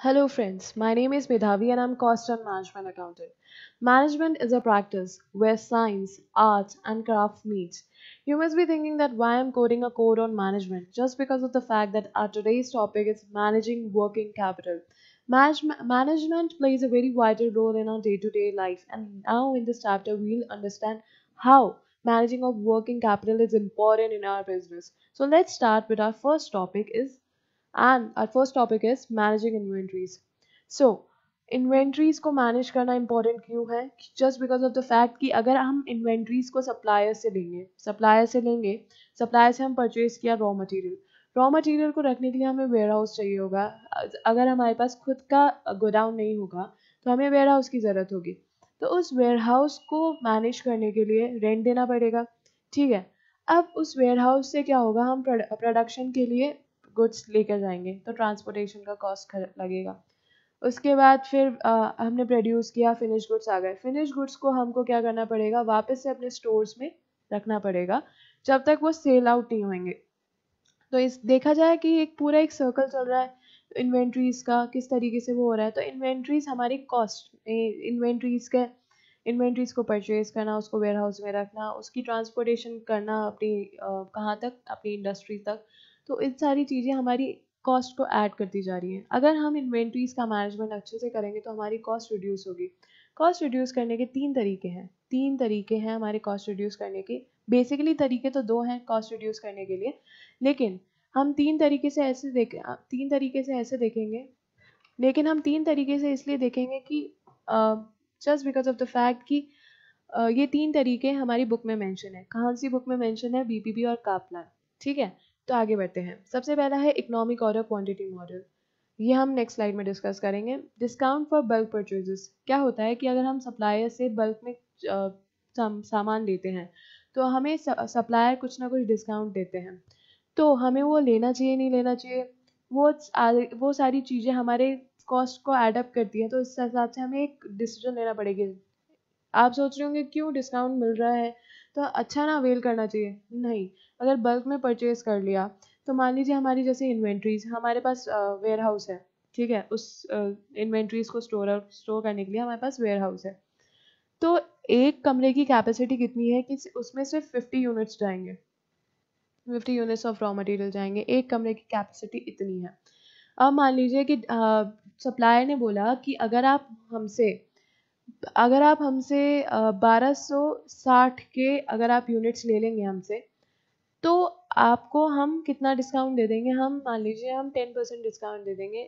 Hello friends, my name is Medhavi and I'm Cost and Management Accountant. Management is a practice where science, art and craft meet. You must be thinking that why I'm coding a code on management just because of the fact that our today's topic is managing working capital. Management plays a very vital role in our day-to-day life, and now in this chapter we'll understand how managing of working capital is important in our business. So let's start with our first topic is managing inventories so inventories को manage करना important क्यों है just because of the fact कि अगर हम inventories को supplier से हम परचेज किया रॉ मटेरियल को रखने के लिए हमें वेयर हाउस चाहिए होगा। अगर हमारे पास खुद का गोडाउन नहीं होगा तो हमें वेयर हाउस की ज़रूरत होगी। तो उस वेयर हाउस को मैनेज करने के लिए रेंट देना पड़ेगा। ठीक है, अब उस वेयर हाउस से क्या होगा, हम प्रोडक्शन के लिए गुड्स लेकर जाएंगे तो ट्रांसपोर्टेशन का कॉस्ट लगेगा। उसके बाद फिर हमने प्रोड्यूस किया, फिनिश गुड्स आ गए। फिनिश गुड्स को हमको क्या करना पड़ेगा, वापस से अपने स्टोर्स में रखना पड़ेगा जब तक वो सेल आउट नहीं होंगे। तो इस देखा जाए कि एक सर्कल चल रहा है इन्वेंट्रीज का, किस तरीके से वो हो रहा है। तो इन्वेंट्रीज हमारी कॉस्ट, इन्वेंट्रीज को परचेज करना, उसको वेयर हाउस में रखना, उसकी ट्रांसपोर्टेशन करना अपनी कहाँ तक, अपनी इंडस्ट्री तक। तो इन सारी चीज़ें हमारी कॉस्ट को ऐड करती जा रही हैं। अगर हम इन्वेंट्रीज का मैनेजमेंट अच्छे से करेंगे तो हमारी कॉस्ट रिड्यूस होगी। कॉस्ट रिड्यूस करने के तीन तरीके हैं हमारे कॉस्ट रिड्यूस करने के। बेसिकली तरीके तो दो हैं कॉस्ट रिड्यूस करने के लिए, लेकिन हम तीन तरीके से ऐसे देखेंगे। लेकिन हम तीन तरीके से इसलिए देखेंगे कि just because of the fact कि ये तीन तरीके हमारी बुक में मेंशन है। कहाँ सी बुक में मेंशन है? बीपीपी और कापलान। ठीक है, तो आगे बढ़ते हैं। सबसे पहला है इकोनॉमिक ऑर्डर क्वांटिटी मॉडल। ये हम नेक्स्ट स्लाइड में डिस्कस करेंगे। Discount for bulk purchases. क्या होता है कि अगर हम सप्लायर से बल्क में सामान लेते हैं तो हमें सप्लायर कुछ ना कुछ डिस्काउंट देते हैं, तो हमें वो लेना चाहिए नहीं लेना चाहिए, वो सारी चीज़ें हमारे कॉस्ट को एडअप करती हैं। तो इस हिसाब से हमें एक डिसीजन लेना पड़ेगा। आप सोच रहे होंगे क्यों, डिस्काउंट मिल रहा है तो अच्छा ना अवेल करना चाहिए। नहीं, अगर बल्क में परचेज कर लिया तो मान लीजिए हमारी जैसे इन्वेंट्रीज, हमारे पास वेयर हाउस है। ठीक है, उस इन्वेंट्रीज को स्टोर करने के लिए हमारे पास वेयर हाउस है। तो एक कमरे की कैपेसिटी कितनी है कि उसमें सिर्फ 50 यूनिट्स जाएंगे, 50 यूनिट्स ऑफ रॉ मटेरियल जाएंगे। एक कमरे की कैपेसिटी इतनी है। अब मान लीजिए कि सप्लायर ने बोला कि अगर आप हमसे 1260 के अगर आप यूनिट्स ले लेंगे हमसे, तो आपको हम कितना डिस्काउंट दे देंगे, हम मान लीजिए हम 10% डिस्काउंट दे देंगे।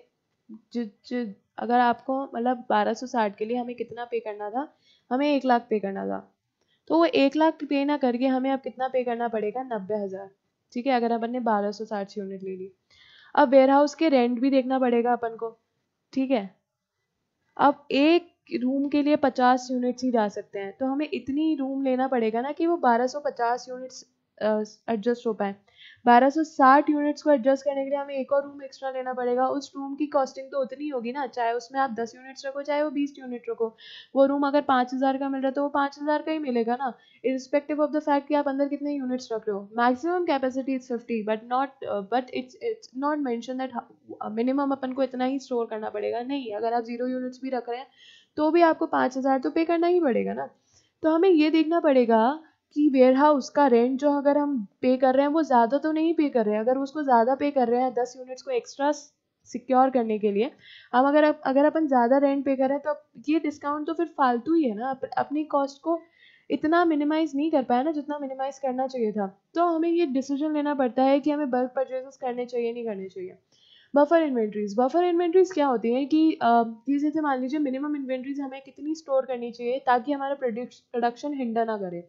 अगर आपको मतलब 1260 के लिए हमें कितना पे करना था, हमें 1 लाख पे करना था। तो वो 1 लाख पे ना करके हमें अब कितना पे करना पड़ेगा, 90,000। ठीक है, अगर अपन ने 1260 यूनिट ले ली। अब वेयर हाउस के रेंट भी देखना पड़ेगा अपन को। ठीक है, अब एक रूम के लिए 50 यूनिट्स ही जा सकते हैं, तो हमें इतनी रूम लेना पड़ेगा ना कि वो 1250 यूनिट्स एडजस्ट हो पाए। 1260 यूनिट्स को एडजस्ट करने के लिए हमें एक और रूम एक्स्ट्रा लेना पड़ेगा। उस रूम की कॉस्टिंग तो उतनी होगी ना, चाहे उसमें आप 10 यूनिट्स रखो चाहे वो 20 यूनिट रखो। वो रूम अगर 5000 का मिल रहा है तो वो 5000 का ही मिलेगा ना, इरिस्पेक्टिव ऑफ द फैक्ट कि आप अंदर कितने यूनिट्स रख रहे हो। Maximum capacity is 50, but it's not mention that minimum अपन को इतना ही स्टोर करना पड़ेगा। नहीं, अगर आप 0 यूनिट्स भी रख रहे हैं तो भी आपको 5000 तो पे करना ही पड़ेगा ना। तो हमें ये देखना पड़ेगा कि वेयर हाउस का रेंट जो अगर हम पे कर रहे हैं वो ज़्यादा तो नहीं पे कर रहे हैं। अगर उसको ज़्यादा पे कर रहे हैं 10 यूनिट्स को एक्स्ट्रा सिक्योर करने के लिए, हम अगर अपन ज़्यादा रेंट पे कर रहे हैं तो ये डिस्काउंट तो फिर फालतू ही है ना। अपनी कॉस्ट को इतना मिनिमाइज नहीं कर पाया ना जितना मिनिमाइज करना चाहिए था। तो हमें ये डिसीजन लेना पड़ता है कि हमें बल्क परचेजेस करने चाहिए नहीं करने चाहिए। बफर इन्वेंट्रीज क्या होती है कि जैसे मान लीजिए मिनिमम इन्वेंट्रीज हमें कितनी स्टोर करनी चाहिए ताकि हमारा प्रोडक्शन हिंडर ना करे।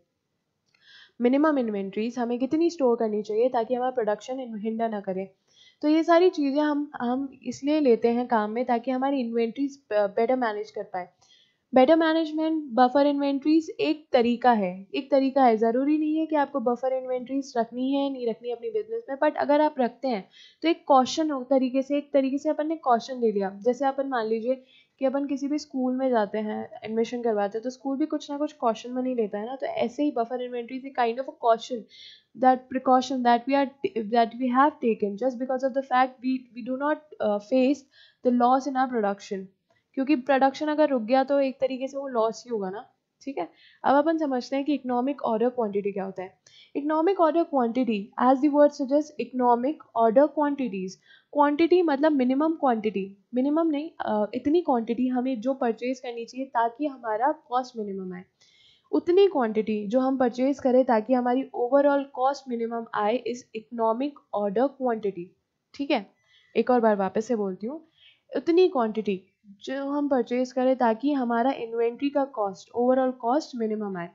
मिनिमम इन्वेंट्रीज हमें कितनी स्टोर करनी चाहिए ताकि हमारा प्रोडक्शन हिंडर ना करे। तो ये सारी चीज़ें हम इसलिए लेते हैं काम में ताकि हमारी इन्वेंट्रीज बेटर मैनेज कर पाए। बेटर मैनेजमेंट बफर इन्वेंट्रीज एक तरीका है। ज़रूरी नहीं है कि आपको बफर इन्वेंट्रीज रखनी है नहीं रखनी है अपनी बिजनेस में, बट अगर आप रखते हैं तो एक तरीके से अपन ने कॉशन ले लिया। जैसे अपन मान लीजिए कि अपन किसी भी स्कूल में जाते हैं, एडमिशन करवाते हैं, तो स्कूल भी कुछ ना कुछ कॉशन मनी लेता है ना, तो ऐसे ही buffer inventory is a kind of a caution, that precaution that we have taken just because of the fact we do not face the loss in our production, क्योंकि प्रोडक्शन अगर रुक गया तो एक तरीके से वो लॉस ही होगा ना। ठीक है, अब अपन समझते हैं कि इकोनॉमिक ऑर्डर क्वांटिटी क्या होता है। Economic order quantity, as the word suggest, economic order quantities, quantity मतलब मिनिमम क्वांटिटी, मिनिमम नहीं, इतनी क्वांटिटी हमें जो परचेज करनी चाहिए ताकि हमारा कॉस्ट मिनिमम आए, उतनी क्वांटिटी जो हम परचेज करें ताकि हमारी ओवरऑल कॉस्ट मिनिमम आए, इज इकोनॉमिक ऑर्डर क्वांटिटी। ठीक है, एक और बार वापस से बोलती हूँ, उतनी क्वांटिटी जो हम परचेज करें ताकि हमारा इन्वेंट्री का कॉस्ट, ओवरऑल कॉस्ट मिनिमम आए।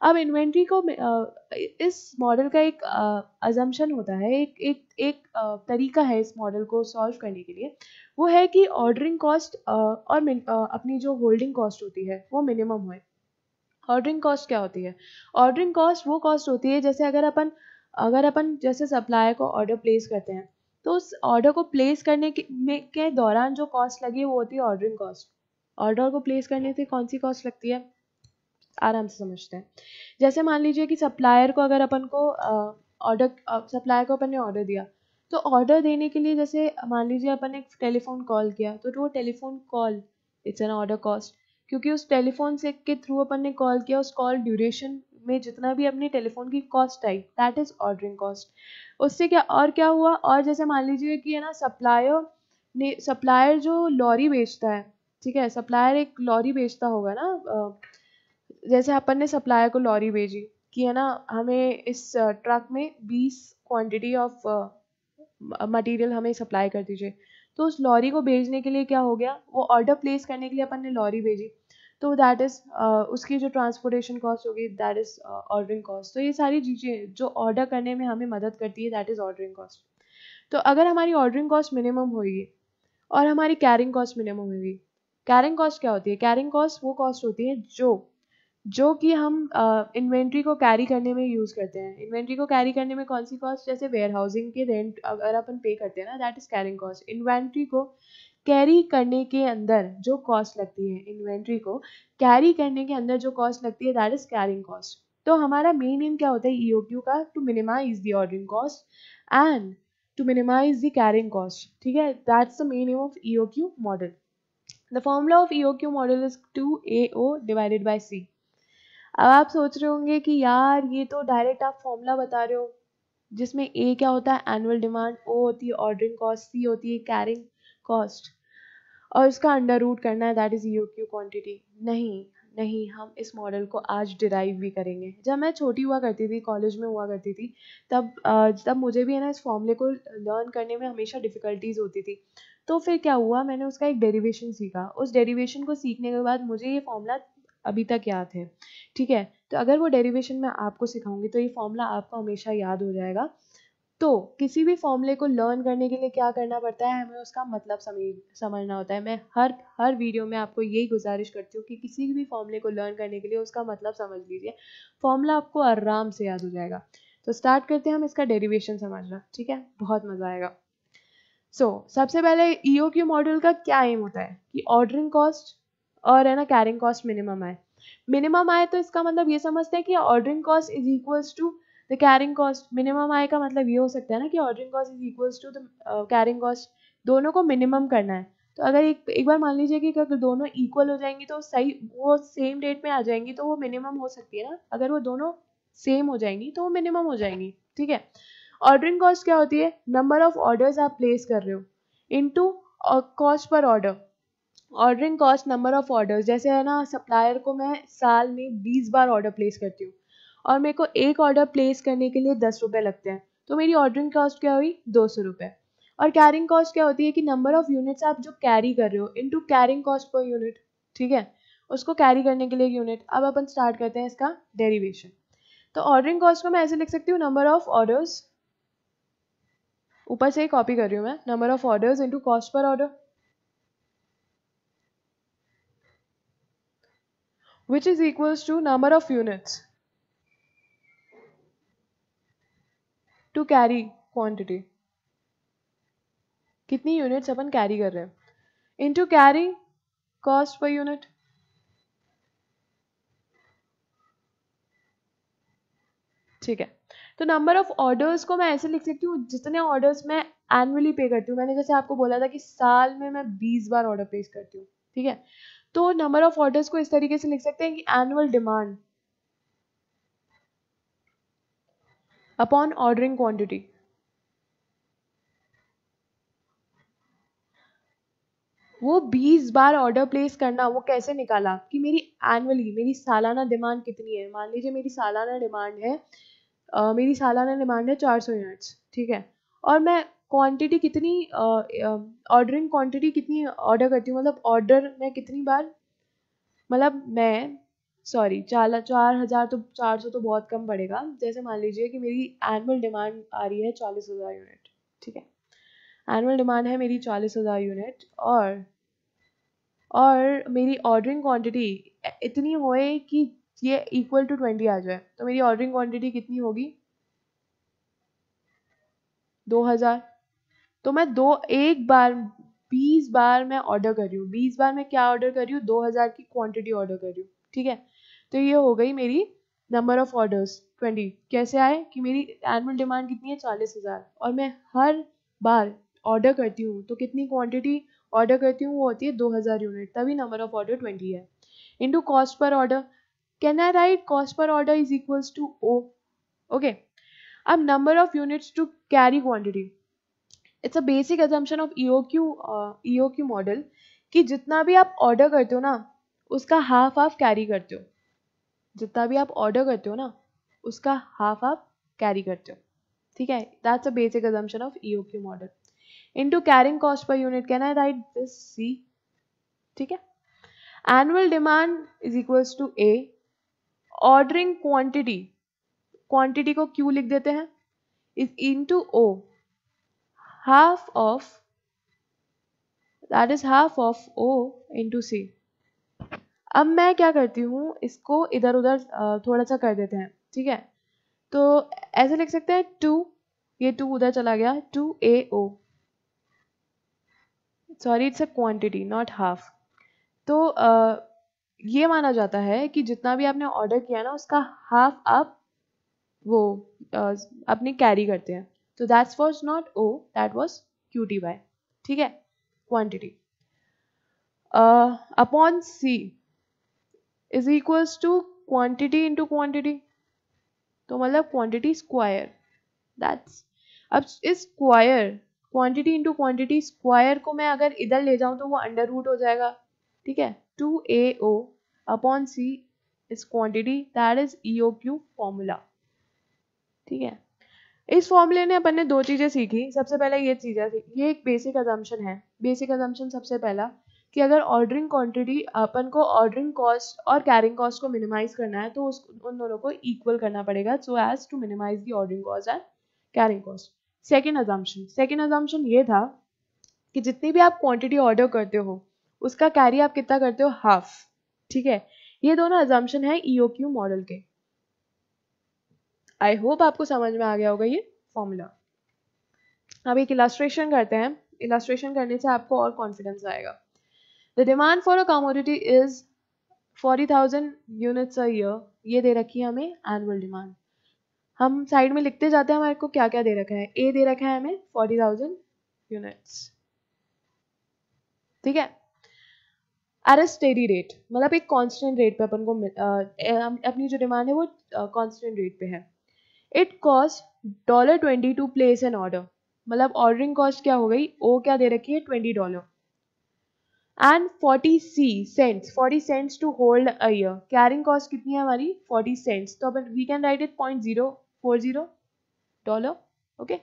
अब इन्वेंट्री को इस मॉडल का एक अजम्पशन होता है, एक तरीका है इस मॉडल को सॉल्व करने के लिए, वो है कि ऑर्डरिंग कॉस्ट और अपनी जो होल्डिंग कॉस्ट होती है वो मिनिमम हो। ऑर्डरिंग कॉस्ट क्या होती है? ऑर्डरिंग कॉस्ट वो कॉस्ट होती है जैसे अगर अपन जैसे सप्लायर को ऑर्डर प्लेस करते हैं, तो उस ऑर्डर को प्लेस करने के दौरान जो कॉस्ट लगी है वो होती है ऑर्डरिंग कॉस्ट। ऑर्डर को प्लेस करने से कौन सी कॉस्ट लगती है, आराम से समझते हैं। जैसे मान लीजिए कि सप्लायर को अगर अपन को सप्लायर को अपन ने ऑर्डर दिया, तो ऑर्डर देने के लिए जैसे मान लीजिए अपन ने एक टेलीफोन कॉल किया, तो वो telephone call it's an order cost, क्योंकि उस टेलीफोन से के थ्रू अपन ने कॉल किया, उस कॉल ड्यूरेशन में जितना भी अपनी टेलीफोन की cost I, that is ordering cost. उससे क्या हुआ, और जैसे मान लीजिए कि है ना, सप्लायर जो लॉरी बेचता है, ठीक है, सप्लायर एक लॉरी बेचता होगा ना, जैसे अपन ने सप्लायर को लॉरी भेजी कि है ना, हमें इस ट्रक में 20 क्वांटिटी ऑफ मटेरियल हमें सप्लाई कर दीजिए, तो उस लॉरी को भेजने के लिए क्या हो गया, वो ऑर्डर प्लेस करने के लिए अपन ने लॉरी भेजी, तो दैट इज उसकी जो ट्रांसपोर्टेशन कॉस्ट होगी, दैट इज ऑर्डरिंग कॉस्ट। तो ये सारी चीज़ें जो ऑर्डर करने में हमें मदद करती है, दैट इज ऑर्डरिंग कॉस्ट। तो अगर हमारी ऑर्डरिंग कॉस्ट मिनिमम होगी और हमारी कैरिंग कॉस्ट मिनिमम होगी, कैरिंग कॉस्ट क्या होती है? कैरिंग कॉस्ट वो कॉस्ट होती है जो कि हम इन्वेंट्री को कैरी करने में यूज़ करते हैं। इन्वेंट्री को कैरी करने में कौन सी कॉस्ट, जैसे वेयर हाउसिंग के रेंट अगर अपन पे करते हैं ना, that is carrying cost. Inventory को कैरी करने के अंदर जो कॉस्ट लगती है, इन्वेंट्री को कैरी करने के अंदर जो कॉस्ट लगती है, दैट इज कैरिंग कॉस्ट। तो हमारा मेन एम क्या होता है ईओक्यू का, to minimise the ordering cost and to minimise the carrying cost. ठीक है, that's the main aim of EOQ model. The formula of EOQ model is 2AO divided by C। अब आप सोच रहे होंगे कि यार ये तो डायरेक्ट आप फॉर्मूला बता रहे हो, जिसमें ए क्या होता है, एनुअल डिमांड, ओ होती है ऑर्डरिंग कॉस्ट, सी होती है कैरिंग कॉस्ट, और इसका अंडर रूट करना है, दैट इज ईओक्यू क्वांटिटी। नहीं नहीं, हम इस मॉडल को आज डिराइव भी करेंगे। जब मैं छोटी हुआ करती थी, कॉलेज में हुआ करती थी, तब मुझे भी है ना इस फॉर्मूले को लर्न करने में हमेशा डिफ़िकल्टीज होती थी। तो फिर क्या हुआ, मैंने उसका एक डेरिवेशन सीखा। उस डेरिवेशन को सीखने के बाद मुझे ये फॉर्मूला अभी तक याद है। ठीक है, तो अगर वो डेरिवेशन मैं आपको सिखाऊंगी तो ये फॉर्मूला आपको हमेशा याद हो जाएगा। तो किसी भी फॉर्मूले को लर्न करने के लिए क्या करना पड़ता है, हमें उसका मतलब समझना होता है। मैं हर वीडियो में आपको यही गुजारिश करती हूँ कि किसी भी फॉर्मूले को लर्न करने के लिए उसका मतलब समझ लीजिए, फॉर्मूला आपको आराम से याद हो जाएगा। तो स्टार्ट करते हैं हम इसका डेरिवेशन समझना। ठीक है, बहुत मजा आएगा। सबसे पहले ईओक्यू मॉडल का क्या एम होता है कि ऑर्डरिंग कॉस्ट और है ना कैरिंग कॉस्ट मिनिमम आए। मिनिमम आए तो इसका मतलब ये समझते हैं कि ordering cost is equals to the carrying cost. Minimum आए का मतलब ये हो सकता है ना कि ordering cost is equals to the carrying cost, दोनों को मिनिमम करना है। तो अगर एक बार मान लीजिए कि अगर दोनों इक्वल हो जाएंगी तो सही, वो सेम रेट में आ जाएंगी तो वो मिनिमम हो सकती है ना। अगर वो दोनों सेम हो जाएंगी तो वो मिनिमम हो जाएंगी। ठीक है, ऑर्डरिंग कॉस्ट क्या होती है, नंबर ऑफ ऑर्डर्स आप प्लेस कर रहे हो into cost per order. Ordering cost number of orders, जैसे है ना सप्लायर को मैं साल में 20 बार ऑर्डर प्लेस करती हूँ और मेरे को एक ऑर्डर प्लेस करने के लिए 10 रुपये लगते हैं, तो मेरी ऑर्डरिंग कॉस्ट क्या हुई, 200 रुपये। और कैरिंग कॉस्ट क्या होती है कि नंबर ऑफ यूनिट्स आप जो कैरी कर रहे हो into carrying cost per unit. ठीक है, उसको कैरी करने के लिए यूनिट। अब अपन स्टार्ट करते हैं इसका डेरिवेशन। तो ऑर्डरिंग कॉस्ट को मैं ऐसे लिख सकती हूँ, नंबर ऑफ ऑर्डर्स, ऊपर से ही कॉपी कर रही हूँ मैं, number of orders into cost per order, which is equals to number of units to carry quantity। कितनी यूनिट्स अपन कैरी कर रहे हैं, into carry cost per unit. ठीक है, तो नंबर ऑफ ऑर्डर्स को मैं ऐसे लिख सकती हूँ जितने ऑर्डर्स मैं एनुअली पे करती हूँ। मैंने जैसे आपको बोला था कि साल में मैं 20 बार ऑर्डर प्लेस करती हूँ, ठीक है, तो नंबर ऑफ ऑर्डर्स को इस तरीके से लिख सकते हैं कि annual demand upon ordering quantity. वो 20 बार ऑर्डर प्लेस करना, वो कैसे निकाला कि मेरी एनुअली, मेरी सालाना डिमांड कितनी है। मान लीजिए मेरी सालाना डिमांड है मेरी सालाना डिमांड है 400 यूनिट्स, ठीक है, और मैं क्वांटिटी कितनी ऑर्डरिंग क्वांटिटी कितनी ऑर्डर करती हूँ, मतलब ऑर्डर मैं कितनी बार, मतलब मैं सॉरी 4,000 तो 400 तो बहुत कम पड़ेगा। जैसे मान लीजिए कि मेरी एनुअल डिमांड आ रही है 40,000 यूनिट, ठीक है, एनुअल डिमांड है मेरी 40,000 यूनिट, और मेरी ऑर्डरिंग क्वांटिटी इतनी होए कि ये इक्वल टू 20 आ जाए, तो मेरी ऑर्डरिंग क्वांटिटी कितनी होगी 2,000। तो मैं एक बार 20 बार मैं ऑर्डर कर रही हूँ, 20 बार मैं क्या ऑर्डर कर रही हूँ, 2,000 की क्वांटिटी ऑर्डर कर रही हूँ, ठीक है। तो ये हो गई मेरी नंबर ऑफ ऑर्डर्स 20। कैसे आए कि मेरी एनुअल डिमांड कितनी है 40,000, और मैं हर बार ऑर्डर करती हूँ तो कितनी क्वांटिटी ऑर्डर करती हूँ, वो होती है 2,000 यूनिट, तभी नंबर ऑफ ऑर्डर 20 है। Into cost per order, can I write cost per order is equals to O. Okay, अब number of units to carry quantity, it's a basic assumption of EOQ model कि जितना भी आप order करते हो ना उसका हाफ आप कैरी करते हो, जितना भी आप ऑर्डर करते हो ना उसका हाफ आप कैरी करते हो, ठीक है। That's a basic assumption of EOQ model. Into carrying cost per unit, can I write this C, ठीक है। Annual demand is equals to A, ordering quantity, quantity को क्यू लिख देते हैं, is into O, half of, that is half of O into C। अब मैं क्या करती हूँ, इसको इधर उधर थोड़ा सा कर देते हैं, ठीक है। तो ऐसे लिख सकते हैं 2, ये 2 उधर चला गया, 2AO, sorry it's a quantity not half. तो ये माना जाता है कि जितना भी आपने ऑर्डर किया ना उसका हाफ आप वो अपने कैरी करते हैं। तो that's was not O, that was QTY, ठीक है, quantity upon C is equals to quantity into quantity, तो मतलब क्वांटिटी स्क्वायर, दैट्स, अब इस square quantity into quantity square को मैं अगर इधर ले जाऊं तो वो अंडर रूट हो जाएगा, ठीक है। 2AO upon C is quantity, that is EOQ formula, ठीक है। इस फॉर्मूले ने अपन ने दो चीजें सीखी। सबसे पहले ये चीजें सीखी, ये एक बेसिक अजम्पशन है। बेसिक अजम्पशन सबसे पहला कि अगर ऑर्डरिंग क्वांटिटी, अपन को ऑर्डरिंग कॉस्ट और कैरिंग कॉस्ट को मिनिमाइज करना है तो उन दोनों को इक्वल करना पड़ेगा so as to minimise the ordering cost and carrying cost. Second assumption ये था कि जितनी भी आप क्वांटिटी ऑर्डर करते हो उसका कैरी आप कितना करते हो, हाफ, ठीक है। ये दोनों अजम्पशन है EOQ मॉडल के। आई होप आपको समझ में आ गया होगा ये फॉर्मूला। अब एक इलास्ट्रेशन करते हैं, इलास्ट्रेशन करने से आपको और कॉन्फिडेंस आएगा। The demand for a commodity is 40,000 units a year, ये दे रखी है हमें एनुअल डिमांड। हम साइड में लिखते जाते हैं हमारे को क्या क्या दे रखा है। ए दे रखा है हमें 40,000 यूनिट्स, ठीक है, एट अ स्टेडी रेट, मतलब एक कांस्टेंट रेट पे अपन को अपनी जो डिमांड है वो कांस्टेंट रेट पे है। It cost $20 to place an order, मतलब ऑर्डरिंग कॉस्ट क्या हो गई, ओ क्या दे रखी है $20, and 40 cents to hold a year. Carrying cost कितनी है हमारी 40 सेंट्स, तो अपन we can write it $0.040। Okay,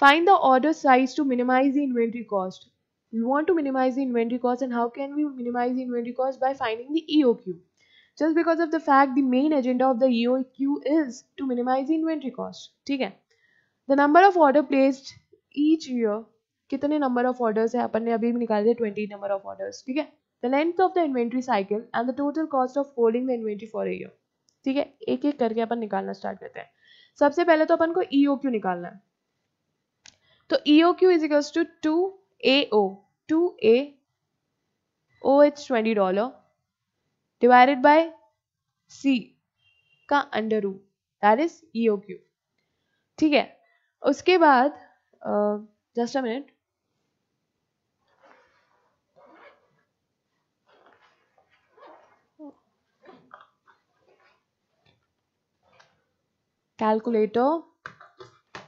find the order size to minimize the inventory cost. We want to minimize the inventory cost, and how can we minimize the inventory cost? By finding the EOQ. Just because of the fact the main agenda of the EOQ is to minimize the inventory cost, ठीक है। The number of order placed each year, कितने number of orders है अपन ने अभी भी निकाले थे 20 number of orders, ठीक है। The length of the inventory cycle and the total cost of holding the inventory for a year, ठीक है। एक एक करके अपन निकालना स्टार्ट करते हैं। सबसे पहले तो अपन को EOQ निकालना है, तो EOQ is equals to 2AO, 2A OH $20 divided by C का under root that is EOQ। ठीक है, उसके बाद just a minute, calculator,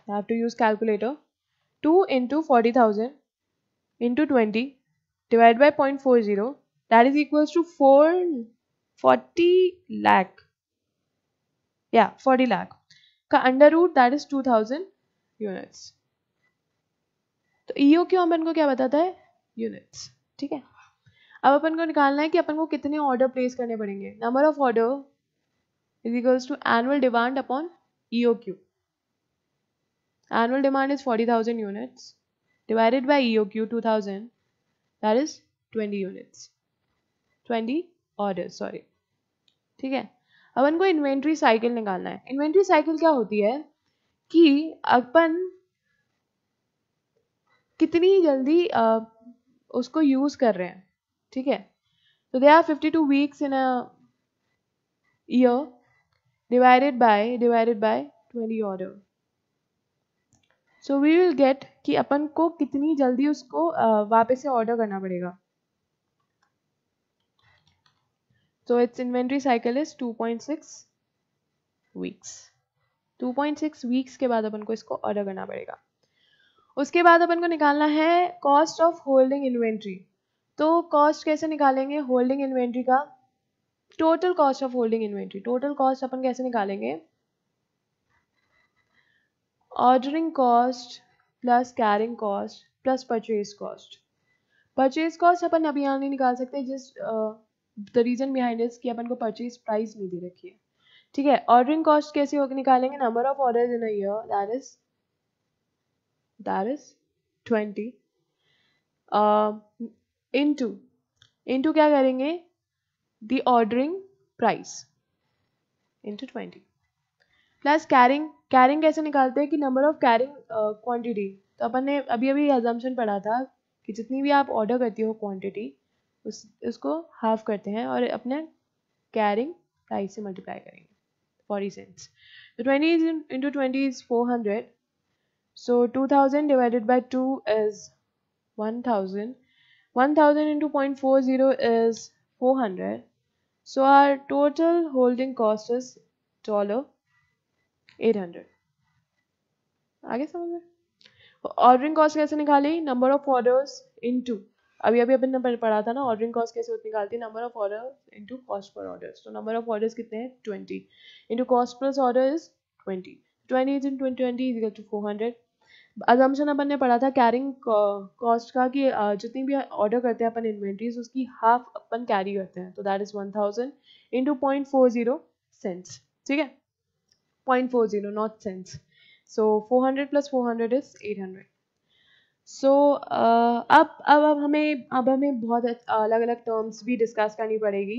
you have to use calculator. 2 into 40,000 into 20 divided by 0.40 that is equals to 40 lakh, yeah 40 lakh का under root that is 2000 units. तो EOQ अपन को क्या बताता है, यूनिट्स। ठीक है, अब अपन को निकालना है कि अपन को कितने ऑर्डर प्लेस करने पड़ेंगे। Number of order is equals to annual demand upon EOQ। Annual demand is 40,000 units divided by EOQ 2000 that is 20 units, 20 orders sorry। ठीक है, अपन को इन्वेंट्री साइकिल निकालना है। इन्वेंट्री साइकिल क्या होती है कि अपन कितनी जल्दी उसको यूज कर रहे हैं। ठीक है, तो they are 52 weeks in a year divided by 20 order. So we will get कि अपन को कितनी जल्दी उसको वापस से ऑर्डर करना पड़ेगा। So it's inventory cycle is 2.6 weeks. 2.6 weeks के बाद अपन को इसको ऑर्डर करना पड़ेगा। उसके बाद अपन को निकालना है कॉस्ट ऑफ होल्डिंग इन्वेंट्री। तो कॉस्ट कैसे निकालेंगे होल्डिंग इन्वेंट्री का, total cost of holding inventory. Total cost अपन कैसे निकालेंगे, ordering cost plus carrying cost plus purchase cost. Purchase cost अपन अभी यहाँ नहीं निकाल सकते, जिस द रीजन बिहाइंड इज कि अपन को परचेज प्राइस नहीं दे रखी है। ठीक है, ऑर्डरिंग कॉस्ट कैसे होकर निकालेंगे, number of orders in a year that is 20 into क्या करेंगे, the ordering price into 20 plus carrying. Carrying कैसे निकालते हैं कि नंबर ऑफ कैरिंग क्वांटिटी। तो अपन ने अभी अभी अजम्पशन पढ़ा था कि जितनी भी आप ऑर्डर करती हो क्वांटिटी उसको हाफ करते हैं और अपने कैरिंग प्राइस से मल्टीप्लाई करेंगे 40 सेंट्स। तो 20 into 20 is 400, so 2000 divided by 2 is 1000, 1000 into 0.40 is 400, so our total holding cost is $800। आगे समझ में, ऑर्डरिंग कॉस्ट कैसे निकाली, नंबर ऑफ ऑर्डर्स इनटू, अभी अभी अपन ने पढ़ा था ना ऑर्डरिंग कॉस्ट कैसे होती निकालती है, number of order into cost per orders. तो नंबर ऑफ ऑर्डर्स कितने हैं 20 into cost plus order is 20, 20 into 20 is equal to 400। Assumption अपन ने पढ़ा था कैरिंग कॉस्ट का कि जितनी भी ऑर्डर करते हैं अपन इन्वेंट्रीज उसकी हाफ अपन कैरी करते हैं, तो दैट इज 1000 इंटू 0.40 सेंट्स। ठीक है, 0.40 not cents. So 400 plus 400 is 800। So अब हमें बहुत अलग अलग टर्म्स भी डिस्कस करनी पड़ेगी।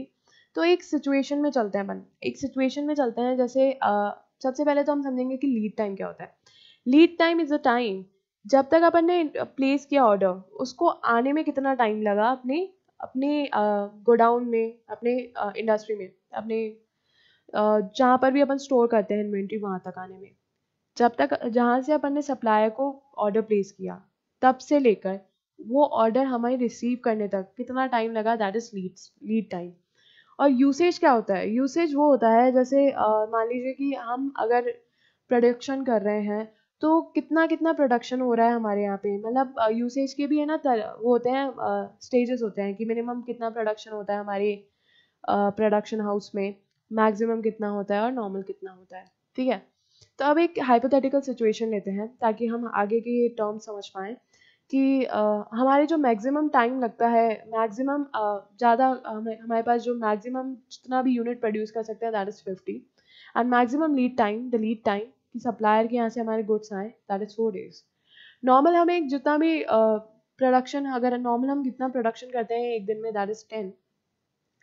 तो एक सिचुएशन में चलते हैं अपन, एक सिचुएशन में चलते हैं। जैसे सबसे पहले तो हम समझेंगे कि लीड टाइम क्या होता है। Lead time is a time जब तक अपन ने प्लेस किया ऑर्डर उसको आने में कितना टाइम लगा अपने अपने गोडाउन में, अपने इंडस्ट्री में, अपने जहाँ पर भी अपन स्टोर करते हैं इन्वेंट्री वहाँ तक आने में। जब तक जहाँ से अपन ने सप्लायर को ऑर्डर प्लेस किया तब से लेकर वो ऑर्डर हमें रिसीव करने तक कितना टाइम लगा, दैट इज लीड टाइम। और यूसेज क्या होता है, यूसेज वो होता है जैसे मान लीजिए कि हम अगर प्रोडक्शन कर रहे हैं तो कितना कितना प्रोडक्शन हो रहा है हमारे यहाँ पे, मतलब यूसेज के भी है ना वो होते हैं स्टेजेस होते हैं कि मिनिमम कितना प्रोडक्शन होता है हमारे प्रोडक्शन हाउस में, मैक्सिमम कितना होता है और नॉर्मल कितना होता है। ठीक है, तो अब एक हाइपोथेटिकल सिचुएशन लेते हैं ताकि हम आगे के टर्म समझ पाएँ कि हमारे जो मैक्सिमम टाइम लगता है, मैक्सिमम ज़्यादा हमारे पास जो मैक्सिमम जितना भी यूनिट प्रोड्यूस कर सकते हैं that is 50 and maximum lead time, the lead time कि सप्लायर के यहाँ से हमारे गुड्स आए दैट इज़ 4 days। नॉर्मल हमें जितना भी प्रोडक्शन, अगर नॉर्मल हम जितना प्रोडक्शन करते हैं एक दिन में that is 10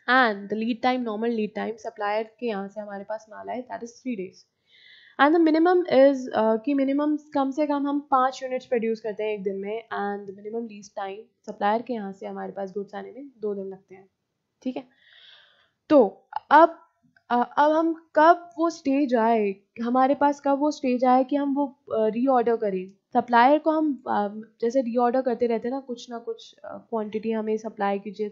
and the lead time, normal lead time supplier के यहाँ से हमारे पास माल आए that is 3 days। And the minimum is कि मिनिमम कम से कम हम 5 यूनिट्स प्रोड्यूस करते हैं एक दिन में, and minimum lease time supplier के यहाँ से हमारे पास गुड्स आने में 2 दिन लगते हैं, ठीक है। तो अब अब हम कब वो स्टेज आए हमारे पास, कब वो स्टेज आए कि हम वो रीऑर्डर करें सप्लायर को, हम जैसे रीऑर्डर करते रहते हैं ना कुछ क्वांटिटी हमें सप्लाई कीजिए,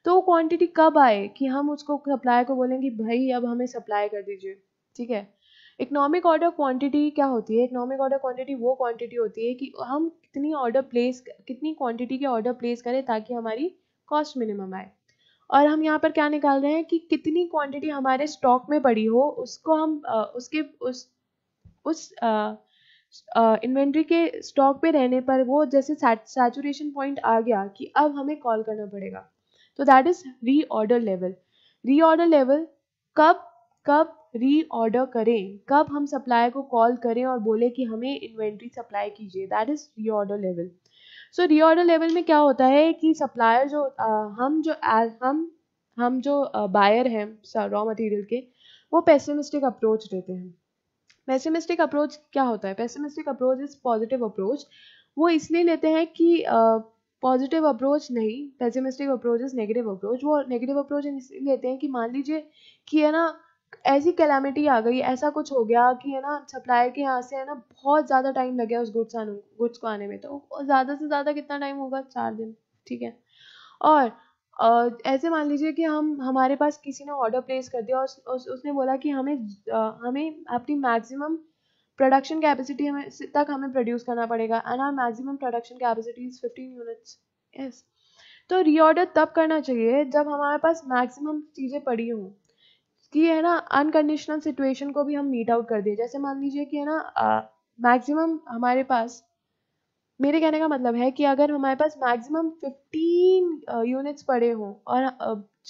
तो वो क्वांटिटी कब आए कि हम उसको सप्लायर को बोलें कि भाई अब हमें सप्लाई कर दीजिए, ठीक है। इकोनॉमिक ऑर्डर क्वांटिटी क्या होती है? इकोनॉमिक ऑर्डर क्वांटिटी वो क्वांटिटी होती है कि हम कितनी क्वांटिटी के ऑर्डर प्लेस करें ताकि हमारी कॉस्ट मिनिमम आए। और हम यहाँ पर क्या निकाल रहे हैं कि कितनी क्वांटिटी हमारे स्टॉक में पड़ी हो उसको हम उस इन्वेंट्री के स्टॉक पे रहने पर वो जैसे सैचुरेशन पॉइंट आ गया कि अब हमें कॉल करना पड़ेगा, तो that is reorder level. Reorder level कब कब रीऑर्डर करें, कब हम सप्लायर को कॉल करें और बोले कि हमें इन्वेंट्री सप्लाई कीजिए, that is reorder level. So reorder level में क्या होता है कि सप्लायर जो हम जो बायर हैं रॉ मटेरियल के, वो पेसिमिस्टिक अप्रोच देते हैं। पेसिमिस्टिक अप्रोच क्या होता है? Pessimistic approach is positive approach. वो इसलिए लेते हैं कि पॉजिटिव अप्रोच नहीं, pessimistic approach is negative approach. वो नेगेटिव अप्रोच इसलिए लेते हैं कि मान लीजिए कि है ना ऐसी कैलामिटी आ गई, ऐसा कुछ हो गया कि है ना सप्लायर के यहाँ से है ना बहुत ज़्यादा टाइम लग गया उस गुड्स को आने में, तो ज़्यादा से ज़्यादा कितना टाइम होगा? 4 दिन, ठीक है। और ऐसे मान लीजिए कि हमारे पास किसी ने ऑर्डर प्लेस कर दिया और उसने बोला कि हमें अपनी मैक्सिमम प्रोडक्शन कैपेसिटी हमें प्रोड्यूस करना पड़ेगा, and our maximum production capacity is 15 units. Yes, तो रीऑर्डर तब करना चाहिए जब हमारे पास मैक्सिमम चीज़ें पड़ी हों, कि है ना अनकंडीशनल सिचुएशन को भी हम मीट आउट कर दिए। जैसे मान लीजिए कि है ना मैक्सिमम हमारे पास, मेरे कहने का मतलब है कि अगर हमारे पास मैक्सिमम 15 यूनिट्स पड़े हों और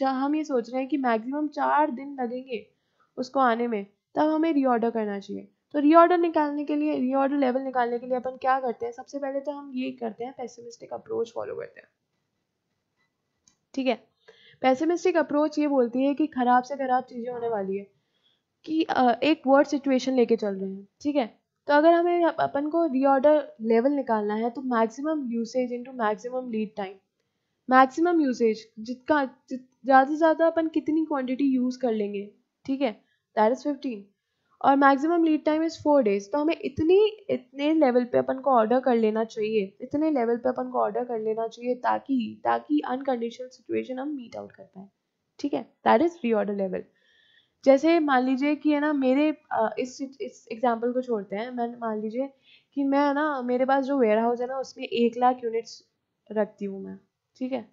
हम ये सोच रहे हैं कि मैक्सिमम 4 दिन लगेंगे उसको आने में, तब हमें रीऑर्डर करना चाहिए। तो रीऑर्डर लेवल निकालने के लिए अपन क्या करते हैं? सबसे पहले तो हम ये करते हैं, पेसिमिस्टिक अप्रोच फॉलो करते हैं, ठीक है। पेसिमिस्टिक अप्रोच ये बोलती है कि खराब से खराब चीज़ें होने वाली है, कि एक वर्ड सिचुएशन लेके चल रहे हैं, ठीक है। तो अगर हमें अपन को रीऑर्डर लेवल निकालना है तो maximum usage into maximum lead time, maximum usage ज़्यादा से ज़्यादा अपन कितनी क्वांटिटी यूज़ कर लेंगे, ठीक है, दैट इज 15, और maximum lead time is 4 days. तो हमें इतने लेवल पे अपन को ऑर्डर कर लेना चाहिए, ताकि अनकंडीशनल सिचुएशन हम मीट आउट कर पाए, ठीक है, दैट इज रीऑर्डर लेवल। जैसे मान लीजिए कि है ना इस एग्जांपल को छोड़ते हैं, मैं मान लीजिए कि मैं ना मेरे पास जो वेयर हाउस है ना उसमें 1 लाख यूनिट्स रखती हूँ मैं, ठीक है।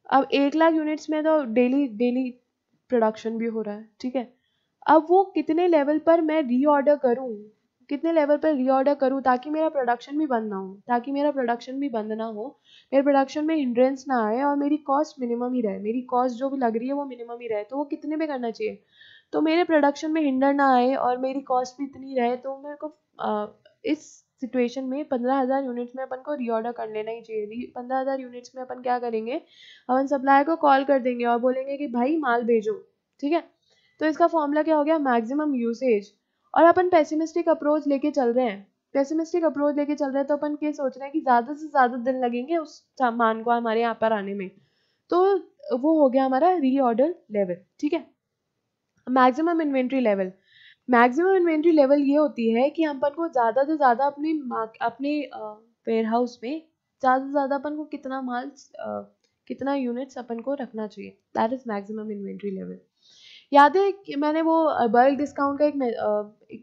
अब 1 लाख यूनिट्स में तो डेली डेली प्रोडक्शन भी हो रहा है, ठीक है। अब वो कितने लेवल पर मैं रीऑर्डर करूँ, ताकि मेरा प्रोडक्शन भी बंद ना हो, मेरे प्रोडक्शन में हिंड्रेंस ना आए और मेरी कॉस्ट मिनिमम ही रहे, मेरी कॉस्ट जो भी लग रही है वो मिनिमम ही रहे। तो वो कितने पे करना चाहिए? तो मेरे प्रोडक्शन में हिंडर ना आए और मेरी कॉस्ट भी इतनी रहे, तो मेरे को इस सिचुएशन में 15,000 यूनिट्स में अपन को रीऑर्डर कर लेना ही चाहिए। 15,000 यूनिट्स में अपन क्या करेंगे? अपन सप्लायर को कॉल कर देंगे और बोलेंगे कि भाई माल भेजो, ठीक है। तो इसका फॉर्मूला क्या हो गया? Maximum usage. और अपन पेसिमिस्टिक अप्रोच लेके चल रहे हैं, तो अपन क्या सोच रहे हैं कि ज़्यादा से ज़्यादा दिन लगेंगे उस सामान को हमारे यहाँ पर आने में। तो वो हो गया हमारा रीऑर्डर लेवल, ठीक है। मैक्सिमम इन्वेंट्री लेवल ये होती है कि अपन को ज़्यादा से ज़्यादा अपने वेयर हाउस में ज़्यादा से ज़्यादा अपन को कितना यूनिट्स अपन को रखना चाहिए, that is maximum inventory level. याद है कि मैंने वो बल्क डिस्काउंट का एक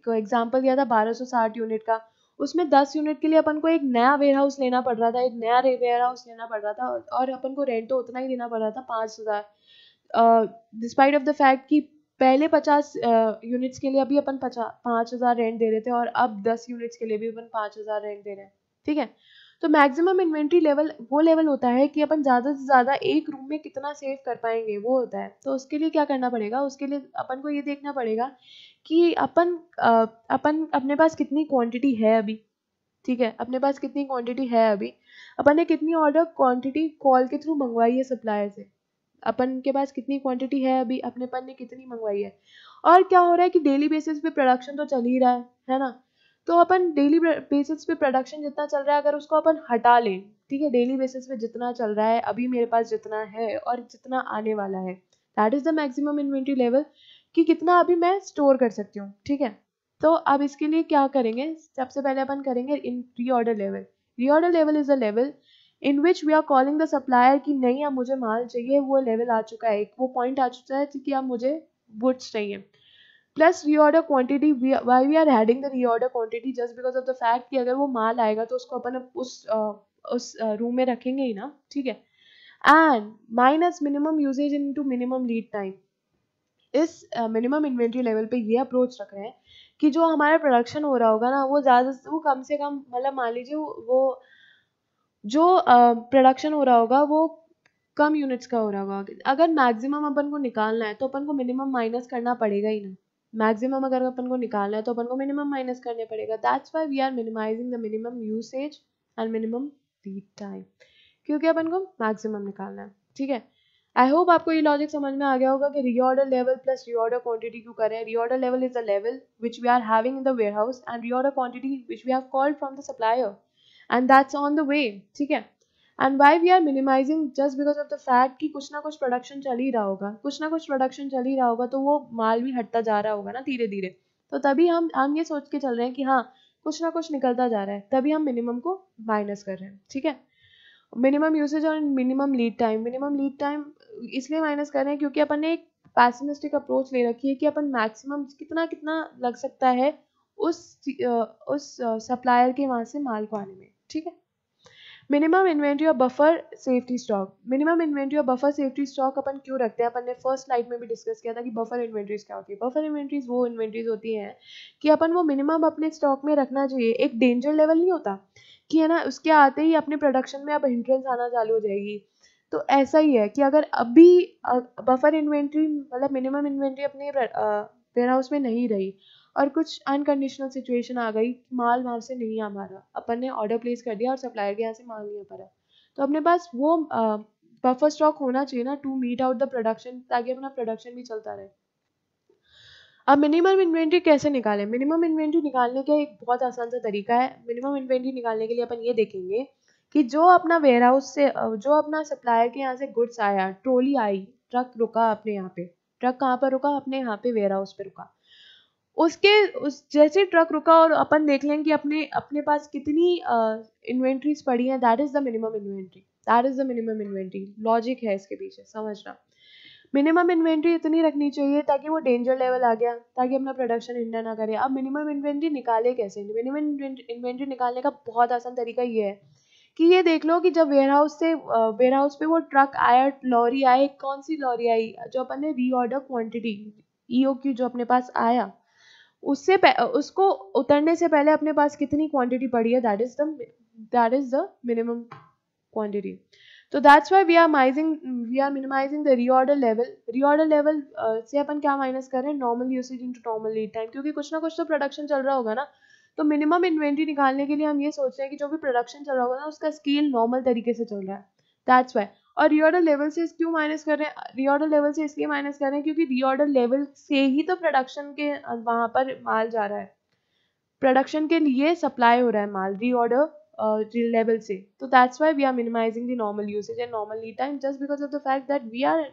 एग्जांपल दिया था 1260 यूनिट का। उसमें 10 यूनिट के लिए अपन को एक नया वेयर हाउस लेना पड़ रहा था, और अपन को रेंट तो उतना ही देना पड़ रहा था, 5,000, डिस्पाइट ऑफ द फैक्ट कि पहले 50 यूनिट्स के लिए अभी अपन 5,000 रेंट दे रहे थे, और अब 10 यूनिट्स के लिए भी अपन 5,000 रेंट दे रहे हैं, ठीक है। तो मैक्सिमम इन्वेंट्री लेवल वो लेवल होता है कि अपन ज़्यादा से ज़्यादा एक रूम में कितना सेव कर पाएंगे, वो होता है। तो उसके लिए क्या करना पड़ेगा? उसके लिए अपन को ये देखना पड़ेगा कि अपन अपने पास कितनी क्वांटिटी है अभी, ठीक है, अपन ने कितनी ऑर्डर क्वांटिटी कॉल के थ्रू मंगवाई है सप्लायर से, अपन के पास कितनी क्वांटिटी है अभी, अपने पन ने कितनी मंगवाई है। और क्या हो रहा है कि डेली बेसिस पे प्रोडक्शन तो चल ही रहा है ना, तो अपन डेली बेसिस पे प्रोडक्शन जितना चल रहा है अगर उसको अपन हटा लें, ठीक है, डेली बेसिस पे जितना चल रहा है अभी मेरे पास जितना है और जितना आने वाला है, that is the maximum inventory level, कि कितना अभी मैं स्टोर कर सकती हूँ, ठीक है। तो अब इसके लिए क्या करेंगे, सबसे पहले अपन करेंगे इन reorder level. Reorder level is a level in which we are calling the supplier कि नहीं अब मुझे माल चाहिए, वो लेवल आ चुका है, वो पॉइंट आ चुका है कि अब मुझे गुड्स चाहिए। Plus reorder quantity, why we are adding the reorder quantity, just because of the fact कि अगर वो माल आएगा तो उसको अपन उस रूम में रखेंगे ही ना, ठीक है। And minus minimum usage into minimum lead time. इस मिनिमम इन्वेंट्री लेवल पे ये अप्रोच रख रहे हैं कि जो हमारा प्रोडक्शन हो रहा होगा ना वो ज़्यादा वो कम से कम, मतलब मान लीजिए वो जो प्रोडक्शन हो रहा होगा वो कम यूनिट्स का हो रहा होगा। अगर मैक्सिमम अपन को निकालना है तो अपन को मिनिमम माइनस करना पड़ेगा ही ना, मैक्सिमम अगर अपन को निकालना है तो अपन को मिनिमम माइनस करने पड़ेगा। That's why we are minimising the minimum usage and minimum lead time, क्योंकि अपन को मैक्सिमम निकालना है, ठीक है। आई होप आपको ये लॉजिक समझ में आ गया होगा कि reorder level plus reorder quantity क्यों करें। Reorder level is the level which we are having in the warehouse and reorder quantity which we have called from the supplier and that's on the way, ठीक है। And why we are minimising, just because of the fact कि कुछ ना कुछ production चल ही रहा होगा, कुछ ना कुछ प्रोडक्शन चल ही रहा होगा, तो वो माल भी हटता जा रहा होगा ना धीरे धीरे, तो तभी हम ये सोच के चल रहे हैं कि हाँ कुछ ना कुछ निकलता जा रहा है, तभी हम मिनिमम को माइनस कर रहे हैं, ठीक है। मिनिमम यूसेज और minimum lead time, minimum lead time इसलिए माइनस कर रहे हैं क्योंकि अपन ने एक पैसिमिस्टिक अप्रोच ले रखी है कि अपन मैक्सिमम कितना कितना लग सकता है उस सप्लायर के वहां से माल को आने में, ठीक है। मिनिमम इन्वेंट्री और buffer safety stock, minimum inventory और बफर सेफ्टी स्टॉक अपन क्यों रखते हैं, अपन ने फर्स्ट स्लाइड में भी डिस्कस किया था कि बफर इन्वेंट्रीज क्या होती है। बफर इन्वेंट्रीज वो इन्वेंट्रीज होती हैं कि अपन वो मिनिमम अपने स्टॉक में रखना चाहिए, एक डेंजर लेवल नहीं होता कि है ना उसके आते ही अपने प्रोडक्शन में अब हिंड्रेंस आना चालू हो जाएगी, तो ऐसा ही है कि अगर अभी बफर इन्वेंट्री मतलब मिनिमम इन्वेंट्री अपने वेयर हाउस में नहीं रही और कुछ अनकंडीशनल सिचुएशन आ गई, माल वहां से नहीं आ पा रहा, अपन ने ऑर्डर प्लेस कर दिया और सप्लायर के यहाँ से माल नहीं आ पा रहा, तो अपने पास वो बफर स्टॉक होना चाहिए ना to meet out the production, ताकि अपना प्रोडक्शन भी चलता रहे। अब मिनिमम इन्वेंट्री कैसे निकालें, मिनिमम इन्वेंट्री निकालने का एक बहुत आसान सा तरीका है। मिनिमम इन्वेंट्री निकालने के लिए अपन ये देखेंगे कि जो अपना वेयर हाउस से जो अपना सप्लायर के यहाँ से गुड्स आया, ट्रोली आई, ट्रक रुका अपने यहाँ पे, ट्रक कहाँ पर रुका, अपने यहाँ पे वेयर हाउस पे रुका, उसके उस जैसे ट्रक रुका और अपन देख लें कि अपने अपने पास कितनी इन्वेंट्रीज पड़ी हैं, that is the minimum inventory, that is the minimum inventory. Logic है इसके पीछे, समझना। मिनिमम इन्वेंट्री इतनी रखनी चाहिए ताकि वो डेंजर लेवल आ गया, ताकि अपना प्रोडक्शन हिंडर ना करे। अब मिनिमम इन्वेंट्री निकाले कैसे, मिनिमम इन्वेंट्री निकालने का बहुत आसान तरीका ये है कि ये देख लो कि जब वेयर हाउस पे वो ट्रक आया, लॉरी आई, कौन सी लॉरी आई, जो अपन ने रीऑर्डर क्वांटिटी EOQ जो अपने पास आया, उसको उतरने से पहले अपने पास कितनी क्वांटिटी पड़ी है, that is the minimum quantity. तो that's why we are minimising the reorder level. Reorder level से अपन क्या माइनस कर रहे हैं, normal usage into normal lead time, क्योंकि कुछ ना कुछ तो प्रोडक्शन चल रहा होगा ना, तो मिनिमम इन्वेंट्री निकालने के लिए हम ये सोच रहे हैं कि जो भी प्रोडक्शन चल रहा होगा ना उसका स्केल नॉर्मल तरीके से चल रहा है, दैट्स व्हाई। और रीऑर्डर लेवल से क्यों माइनस कर रहे हैं, रीऑर्डर लेवल से इसलिए माइनस कर रहे हैं क्योंकि रीऑर्डर लेवल से ही तो प्रोडक्शन के वहां पर माल जा रहा है, प्रोडक्शन के लिए सप्लाई हो रहा है माल रीऑर्डर लेवल से, तो that's why we are minimising the normal usage and normal lead time, just because of the fact that we are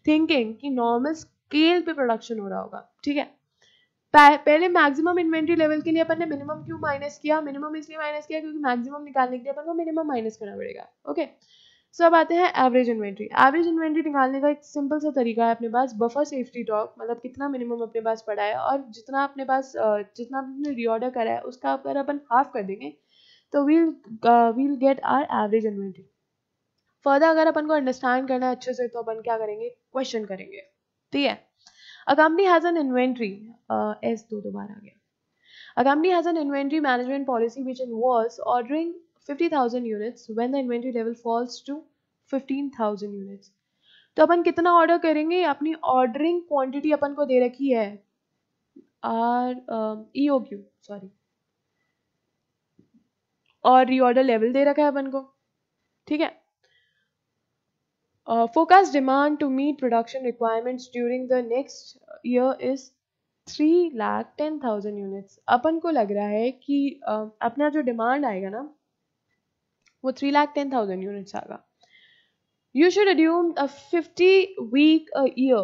thinking कि नॉर्मल स्केल पे प्रोडक्शन हो रहा होगा, ठीक है। पहले मैक्सिमम इन्वेंट्री लेवल के लिए अपन ने मिनिमम क्यों माइनस किया, मिनिमम इसलिए माइनस किया क्योंकि मैक्सिमम निकालने के लिए अपन को मिनिमम माइनस करना पड़ेगा, ओके। सो अब आते हैं एवरेज इन्वेंट्री। एवरेज इन्वेंट्री निकालने का एक सिंपल सा तरीका है अपने पास, बफर सेफ्टी स्टॉक, मतलब कितना मिनिमम अपने पास पड़ा है और जितना अपने पास जितना आपने रीऑर्डर करा है उसका अगर अपन हाफ कर देंगे तो we'll get our average inventory. Further अगर अपन को अंडरस्टैंड करना है अच्छे से तो अपन क्या करेंगे, क्वेश्चन करेंगे, ठीक है। A company has an inventory, S2 दोबारा आ गया। A company has an inventory management policy which involves ordering 50,000 units when the inventory level falls to 15,000 units. तो अपन कितना ऑर्डर करेंगे, अपनी ऑर्डरिंग क्वांटिटी अपन को दे रखी है EOQ सॉरी, और रीऑर्डर लेवल दे रखा है अपन को, ठीक है। Forecast demand to meet production requirements during the next year is 3,10,000 units. अपन को लग रहा है कि अपना जो डिमांड आएगा ना वो 3,10,000 यूनिट्स आएगा। You should assume a 50 week a year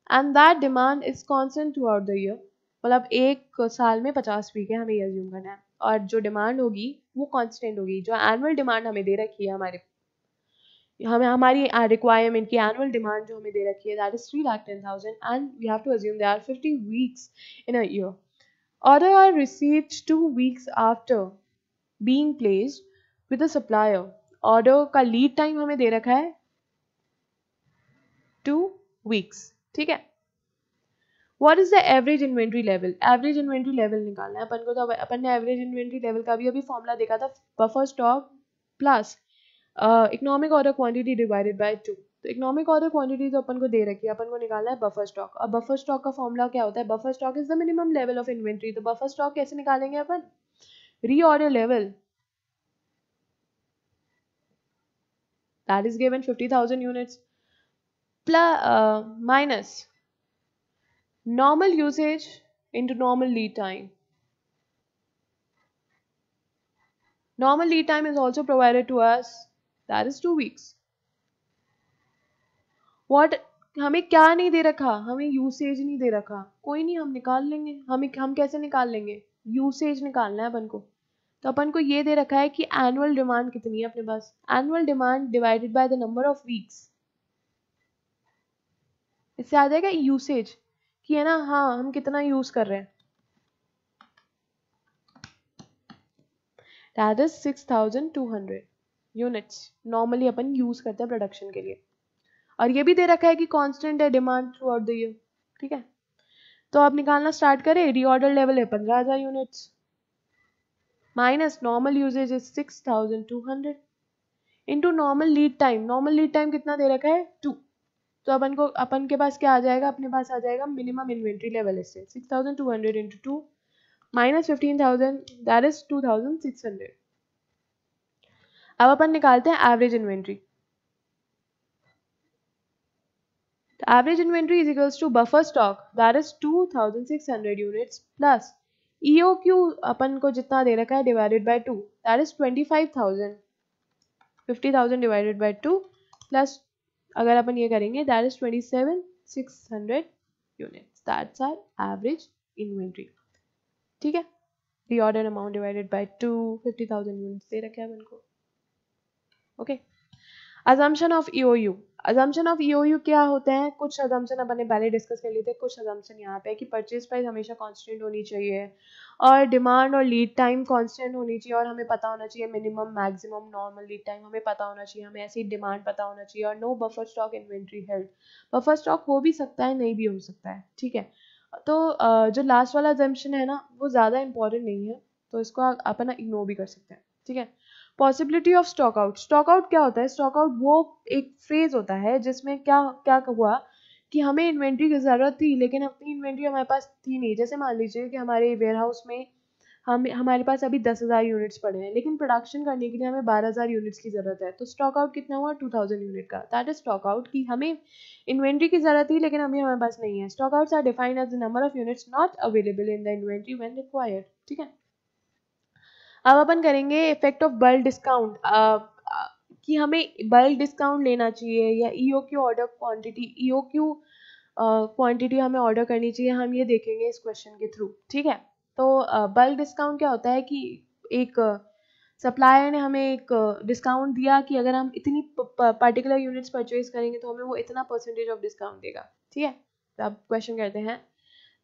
and that demand is constant throughout the year। मतलब एक साल में 50 वीक है, हमें ये अज्यूम करना है, और जो डिमांड होगी वो कांस्टेंट होगी। जो एनुअल डिमांड हमें दे रखी है हमारी रिक्वायरमेंट की एनुअल डिमांड जो हमें दे रखी है that is 3,10,000 and we have to assume there are 50 weeks in a year. Order are received 2 weeks after being placed with the supplier. Order का लीड टाइम हमें दे रखा है 2 वीक्स, ठीक है। What is the average inventory level? Average inventory level निकालना है अपन को। तो अपन ने average inventory level का भी अभी फॉर्मूला देखा था, buffer stock plus economic order quantity divided by 2। तो economic order quantity तो अपन को दे रखी है, अपन को निकालना है buffer stock। और buffer stock का फॉर्मूला क्या होता है? buffer stock is the minimum level of inventory। तो buffer stock कैसे निकालेंगे अपन? reorder level that is given 50,000 units plus minus normal usage into normal lead time। Normal lead time is also provided to us, that is 2 weeks। What हमें क्या नहीं दे रखा? हमें usage नहीं दे रखा। कोई नहीं, हम निकाल लेंगे। हम कैसे निकाल लेंगे? यूसेज निकालना है अपन को। तो अपन को ये दे रखा है कि एनुअल डिमांड कितनी है अपने पास। Annual demand divided by the number of weeks. इससे आ जाएगा यूसेज कि है ना, हाँ हम कितना यूज कर रहे हैं। That is 6,200 units normally upon use करते हैं प्रोडक्शन के लिए। और ये भी दे रखा है कि कांस्टेंट है demand through out the year, ठीक है। तो अब निकालना स्टार्ट करें। रीऑर्डर लेवल है 15,000 units minus normal usage is 6,200 into normal lead time. Normal lead time कितना दे रखा है? 2। तो अपन के पास क्या आ जाएगा? अपने पास आ जाएगा मिनिमम इन्वेंट्री लेवल। इससे 6,200 इंटू 2 माइनस 15,000 दैट इज 2,600। अब अपन निकालते हैं average inventory. Average inventory is equals to buffer stock that is 2,600 units plus EOQ अपन को जितना दे रखा है divided by 2 that is 25,000। 50,000 divided by 2 plus अगर अपन ये करेंगे that is 27,600 units। That's our average inventory, ठीक है। Reorder amount divided by 2 50,000 units दे रखे हैं अपन को, okay। Assumption of EOU। Assumption of EOU क्या होते हैं? कुछ assumption अपन ने पहले डिस्कस कर लिए थे। कुछ assumption यहाँ पे है कि परचेज प्राइस हमेशा कांस्टेंट होनी चाहिए और डिमांड और लीड टाइम कांस्टेंट होनी चाहिए, और हमें पता होना चाहिए minimum maximum normal lead time हमें पता होना चाहिए, हमें ऐसी डिमांड पता होना चाहिए, और no buffer stock inventory held. Buffer stock हो भी सकता है, नहीं भी हो सकता है, ठीक है। तो जो लास्ट वाला assumption है ना वो ज़्यादा इंपॉर्टेंट नहीं है, तो इसको अपन इग्नोर भी कर सकते हैं, ठीक है। Possibility of stock out. Stock out क्या होता है? स्टॉक आउट वो एक फ्रेज होता है जिसमें क्या क्या हुआ कि हमें इन्वेंट्री की ज़रूरत थी लेकिन अपनी इन्वेंट्री हमारे पास थी नहीं। जैसे मान लीजिए कि हमारे वेयर हाउस में हमारे पास अभी 10,000 यूनिट्स पड़े हैं लेकिन प्रोडक्शन करने के लिए हमें 12,000 यूनिट्स की ज़रूरत है। तो स्टॉक आउट कितना हुआ? 2,000 यूनिट का। दैट इज स्टॉक आउट कि हमें इन्वेंट्री की ज़रूरत थी लेकिन अभी हमारे पास नहीं है। Stock outs are defined as the number of units not available in the inventory when required, ठीक है। अब अपन करेंगे इफेक्ट ऑफ बल्क डिस्काउंट कि हमें बल्क डिस्काउंट लेना चाहिए या EOQ order quantity, EOQ quantity हमें ऑर्डर करनी चाहिए, हम ये देखेंगे इस क्वेश्चन के थ्रू, ठीक है। तो बल्क डिस्काउंट क्या होता है कि एक सप्लायर ने हमें एक डिस्काउंट दिया कि अगर हम इतनी पर्टिकुलर यूनिट्स परचेज करेंगे तो हमें वो इतना परसेंटेज ऑफ डिस्काउंट देगा, ठीक है। तो अब क्वेश्चन करते हैं।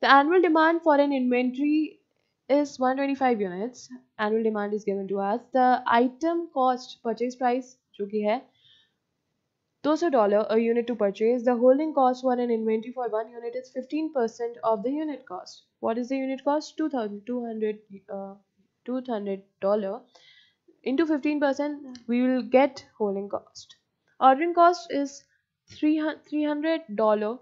The annual demand for an inventory is 125 units. Annual demand is given to us. The item cost purchase price जो कि है $200 a unit to purchase. The holding cost for an inventory for 1 unit is 15% of the unit cost. What is the unit cost? $200 into 15%. We will get holding cost. Ordering cost is $300.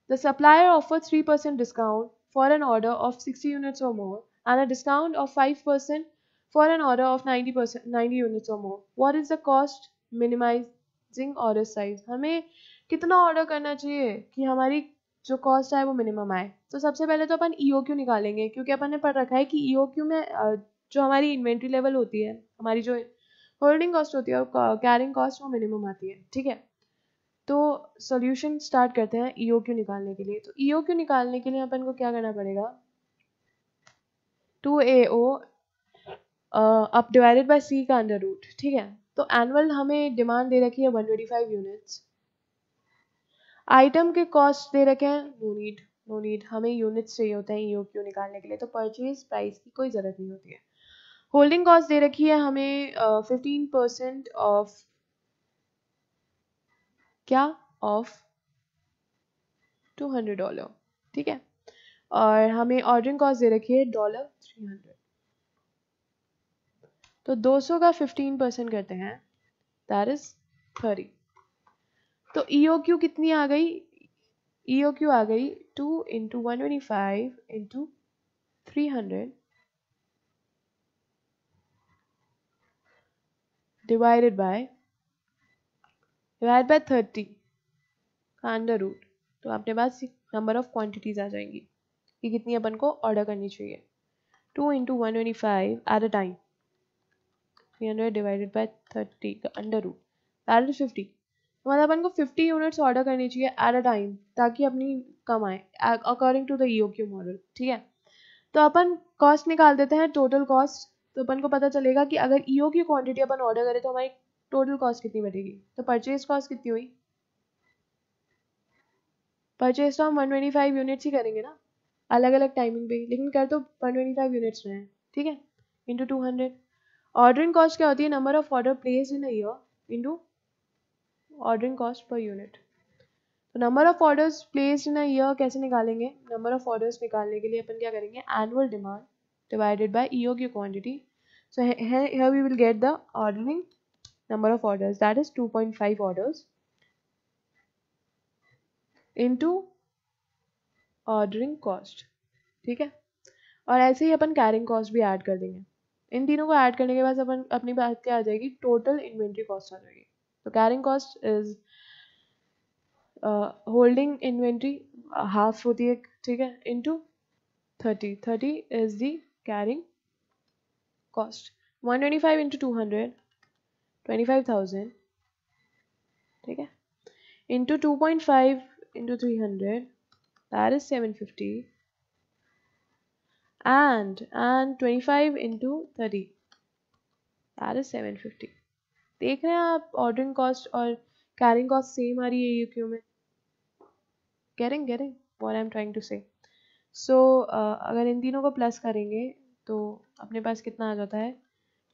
The supplier offers 3% discount for an order of 60 units or more, and a discount of 5% for an order of 90 units or more. What is the cost minimizing order size? हमें कितना order करना चाहिए कि हमारी जो cost आए वो minimum आए। तो सबसे पहले तो अपन EOQ निकालेंगे, क्योंकि अपन ने पढ़ रखा है कि EOQ में जो हमारी इन्वेंट्री लेवल होती है, हमारी जो होल्डिंग कॉस्ट होती है और कैरिंग कॉस्ट, वो मिनिमम आती है। ठीक है, तो सॉल्यूशन स्टार्ट करते हैं EOQ निकालने के लिए। तो EOQ निकालने के लिए अपन को क्या करना पड़ेगा, 2AO up divided by C का अंडर रूट। ठीक है, तो एनुअल हमें डिमांड दे रखी है 125 यूनिट्स। आइटम के कॉस्ट दे रखे हैं, नो नीड, हमें यूनिट्स चाहिए होते हैं EOQ निकालने के लिए, तो परचेज प्राइस की कोई ज़रूरत नहीं होती है। होल्डिंग कॉस्ट दे रखी है हमें 15% ऑफ क्या, ऑफ $200। ठीक है, और हमें ऑर्डरिंग कॉस्ट दे रखी है $300। तो 200 का 15% करते हैं, दैट इज 30। तो EOQ कितनी आ गई, EOQ आ गई 2 × 125 × 300 डिवाइडेड बाय 30 का अंडर रूट। तो अपने पास नंबर ऑफ क्वांटिटीज आ जाएंगी कि कितनी अपन को ऑर्डर करनी चाहिए। 2 × 125 at a time, 300 divided by 30 का अंडर रूट, दैट इज 50। तो मतलब अपन को 50 यूनिट्स ऑर्डर करनी चाहिए एट अ टाइम, ताकि अपनी कम आए according to the EOQ model. ठीक है, तो अपन कॉस्ट निकाल देते हैं, टोटल कॉस्ट। तो अपन को पता चलेगा कि अगर EOQ क्वांटिटी अपन ऑर्डर करें तो हमारी टोटल कॉस्ट कितनी बढ़ेगी। तो परचेज कॉस्ट कितनी हुई, परचेज तो हम 125 यूनिट्स ही करेंगे ना, अलग अलग टाइमिंग पे, लेकिन कर तो 125 यूनिट्स रहे हैं। ठीक है, इंटू 200। ऑर्डरिंग कॉस्ट क्या होती है, number of order placed in a year into ordering cost per unit. तो number of orders placed in a year कैसे निकालेंगे, नंबर ऑफ ऑर्डर्स निकालने के लिए अपन क्या करेंगे, annual demand divided bye EOQ quantity. So here we will get the ordering number of orders, that is 2.5 orders into ordering cost। ठीक है, और ऐसे ही अपन कैरिंग कॉस्ट भी ऐड कर देंगे। इन तीनों को ऐड करने के बाद अपन अपनी बात क्या आ जाएगी, टोटल इन्वेंट्री कॉस्ट आ जाएगी। तो carrying cost is holding inventory half होती है, ठीक है, into 30 is the carrying cost. 125 × 200 25,000। ठीक है, into 2.5 × 300 that is 750 and 25 × 30 that is 750। देख रहे हैं आप, ऑर्डरिंग कॉस्ट और कैरिंग कॉस्ट सेम आ रही है EOQ में। getting what I'm trying to say। so अगर इन तीनों को प्लस करेंगे तो अपने पास कितना आ जाता है,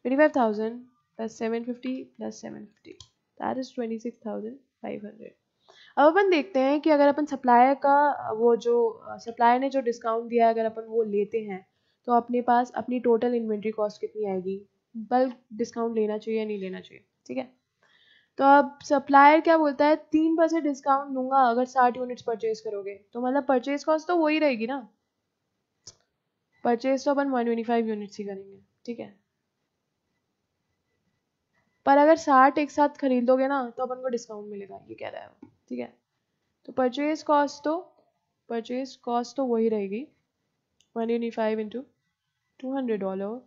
25,000 plus 750 plus 750 that is 26,500। अब अपन देखते हैं कि अगर अपन सप्लायर का वो जो सप्लायर ने जो डिस्काउंट दिया है अगर अपन वो लेते हैं तो अपने पास अपनी टोटल इन्वेंट्री कॉस्ट कितनी आएगी, बल्क डिस्काउंट लेना चाहिए या नहीं लेना चाहिए। ठीक है, तो अब सप्लायर क्या बोलता है, 3% डिस्काउंट दूंगा अगर 60 यूनिट्स परचेज करोगे। तो मतलब परचेज कॉस्ट तो वही रहेगी ना, परचेज तो अपन 125 यूनिट्स ही करेंगे। ठीक है, पर अगर 60 एक साथ खरीदोगे ना तो अपन को डिस्काउंट मिलेगा, ये कह रहा है वो। ठीक है, तो परचेज कॉस्ट तो वही रहेगी 125 × $200।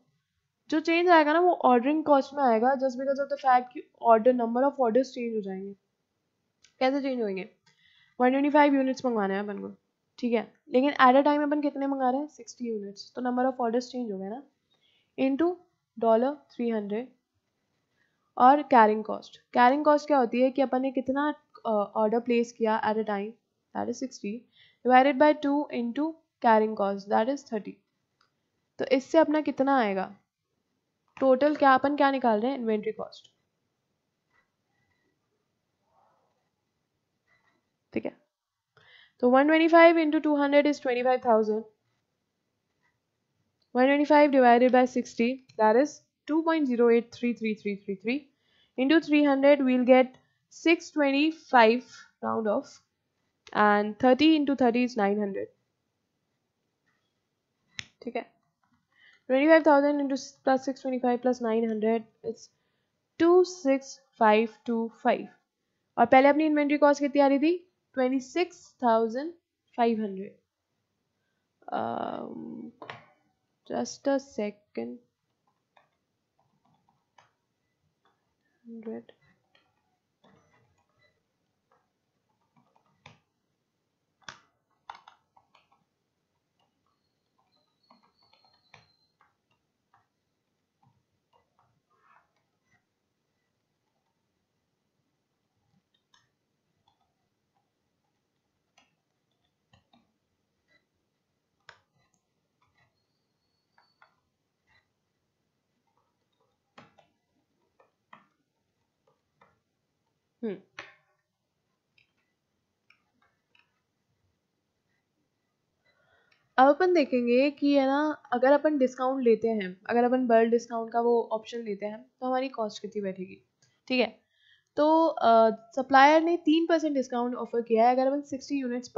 जो चेंज आएगा ना वो ऑर्डरिंग कॉस्ट में आएगा, just because of the fact कि order number of orders change हो जाएंगे। कैसे चेंज होंगे, 125 यूनिट्स मंगवाना है अपन को। ठीक है, लेकिन एट अ टाइम अपन कितने मंगा रहे हैं, 60 यूनिट्स, तो नंबर ऑफ ऑर्डर्स चेंज हो गए ना, इनटू $300। और कैरिंग कॉस्ट क्या होती है कि अपन ने कितना ऑर्डर प्लेस किया at a time, that is 60 divided by 2 into carrying cost that is 30। तो इससे अपना कितना आएगा, टोटल क्या अपन क्या निकाल रहे हैं, इन्वेंट्री कॉस्ट। ठीक है, तो 125 × 200 is 25,000। 125 divided by 60 that is 2.083333 into 300 we'll get 625 round off, and 30 into 30 is 900। ठीक है, 25,000 into plus 625 plus 900 is 26,525। और पहले अपनी इन्वेंट्री कॉस्ट कितनी आ रही थी, 26,500। 500. Just a second. 100. अब अपन देखेंगे कि है ना, अगर अपन डिस्काउंट लेते हैं, अगर अपन बल्क डिस्काउंट का वो ऑप्शन लेते हैं तो हमारी कॉस्ट कितनी बैठेगी। ठीक है, तो सप्लायर ने 3% डिस्काउंट ऑफर किया है अगर अपन 60 यूनिट्स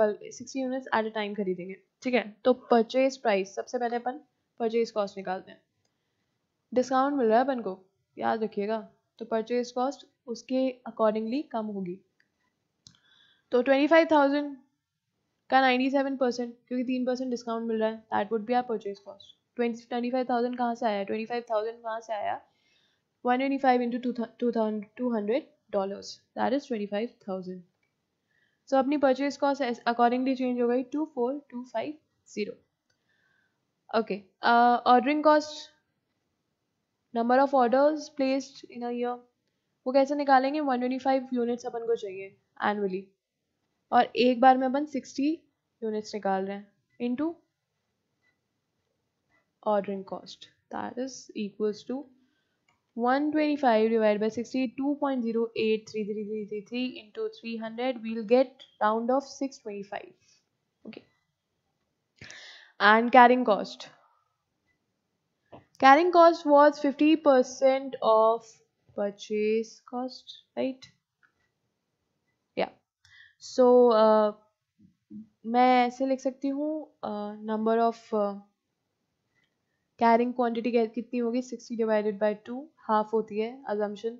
एट अ टाइम खरीदेंगे। ठीक है, तो परचेज प्राइस, सबसे पहले अपन परचेज कॉस्ट निकालते हैं। डिस्काउंट मिल रहा है अपन को, याद रखिएगा, तो परचेज कॉस्ट उसके अकॉर्डिंगली कम होगी। तो 25,000 का 97%, क्योंकि 3% डिस्काउंट मिल रहा है, that would be our purchase cost. 25,000 कहाँ से आया? 25,000 कहाँ से आया? 125 into $200, दैट इज 25,000। सो अपनी परचेज कॉस्ट अकॉर्डिंगली चेंज हो गई 24,250। Okay, ordering cost, number of orders placed in a year, वो कैसे निकालेंगे? 125 यूनिट्स अपन को चाहिए एनुअली, और एक बार में अपन 60 यूनिट्स निकाल रहे हैं, into ordering cost, that is equals to 125 divided by 60, 2.083333 into 300, we'll get round of 625. Okay, and carrying cost was 50% of purchase cost, right? Yeah, so मैं ऐसे लिख सकती हूँ, नंबर ऑफ कैरिंग क्वांटिटी कितनी होगी? 60 डिवाइडेड बाय 2, हाफ होती है, assumption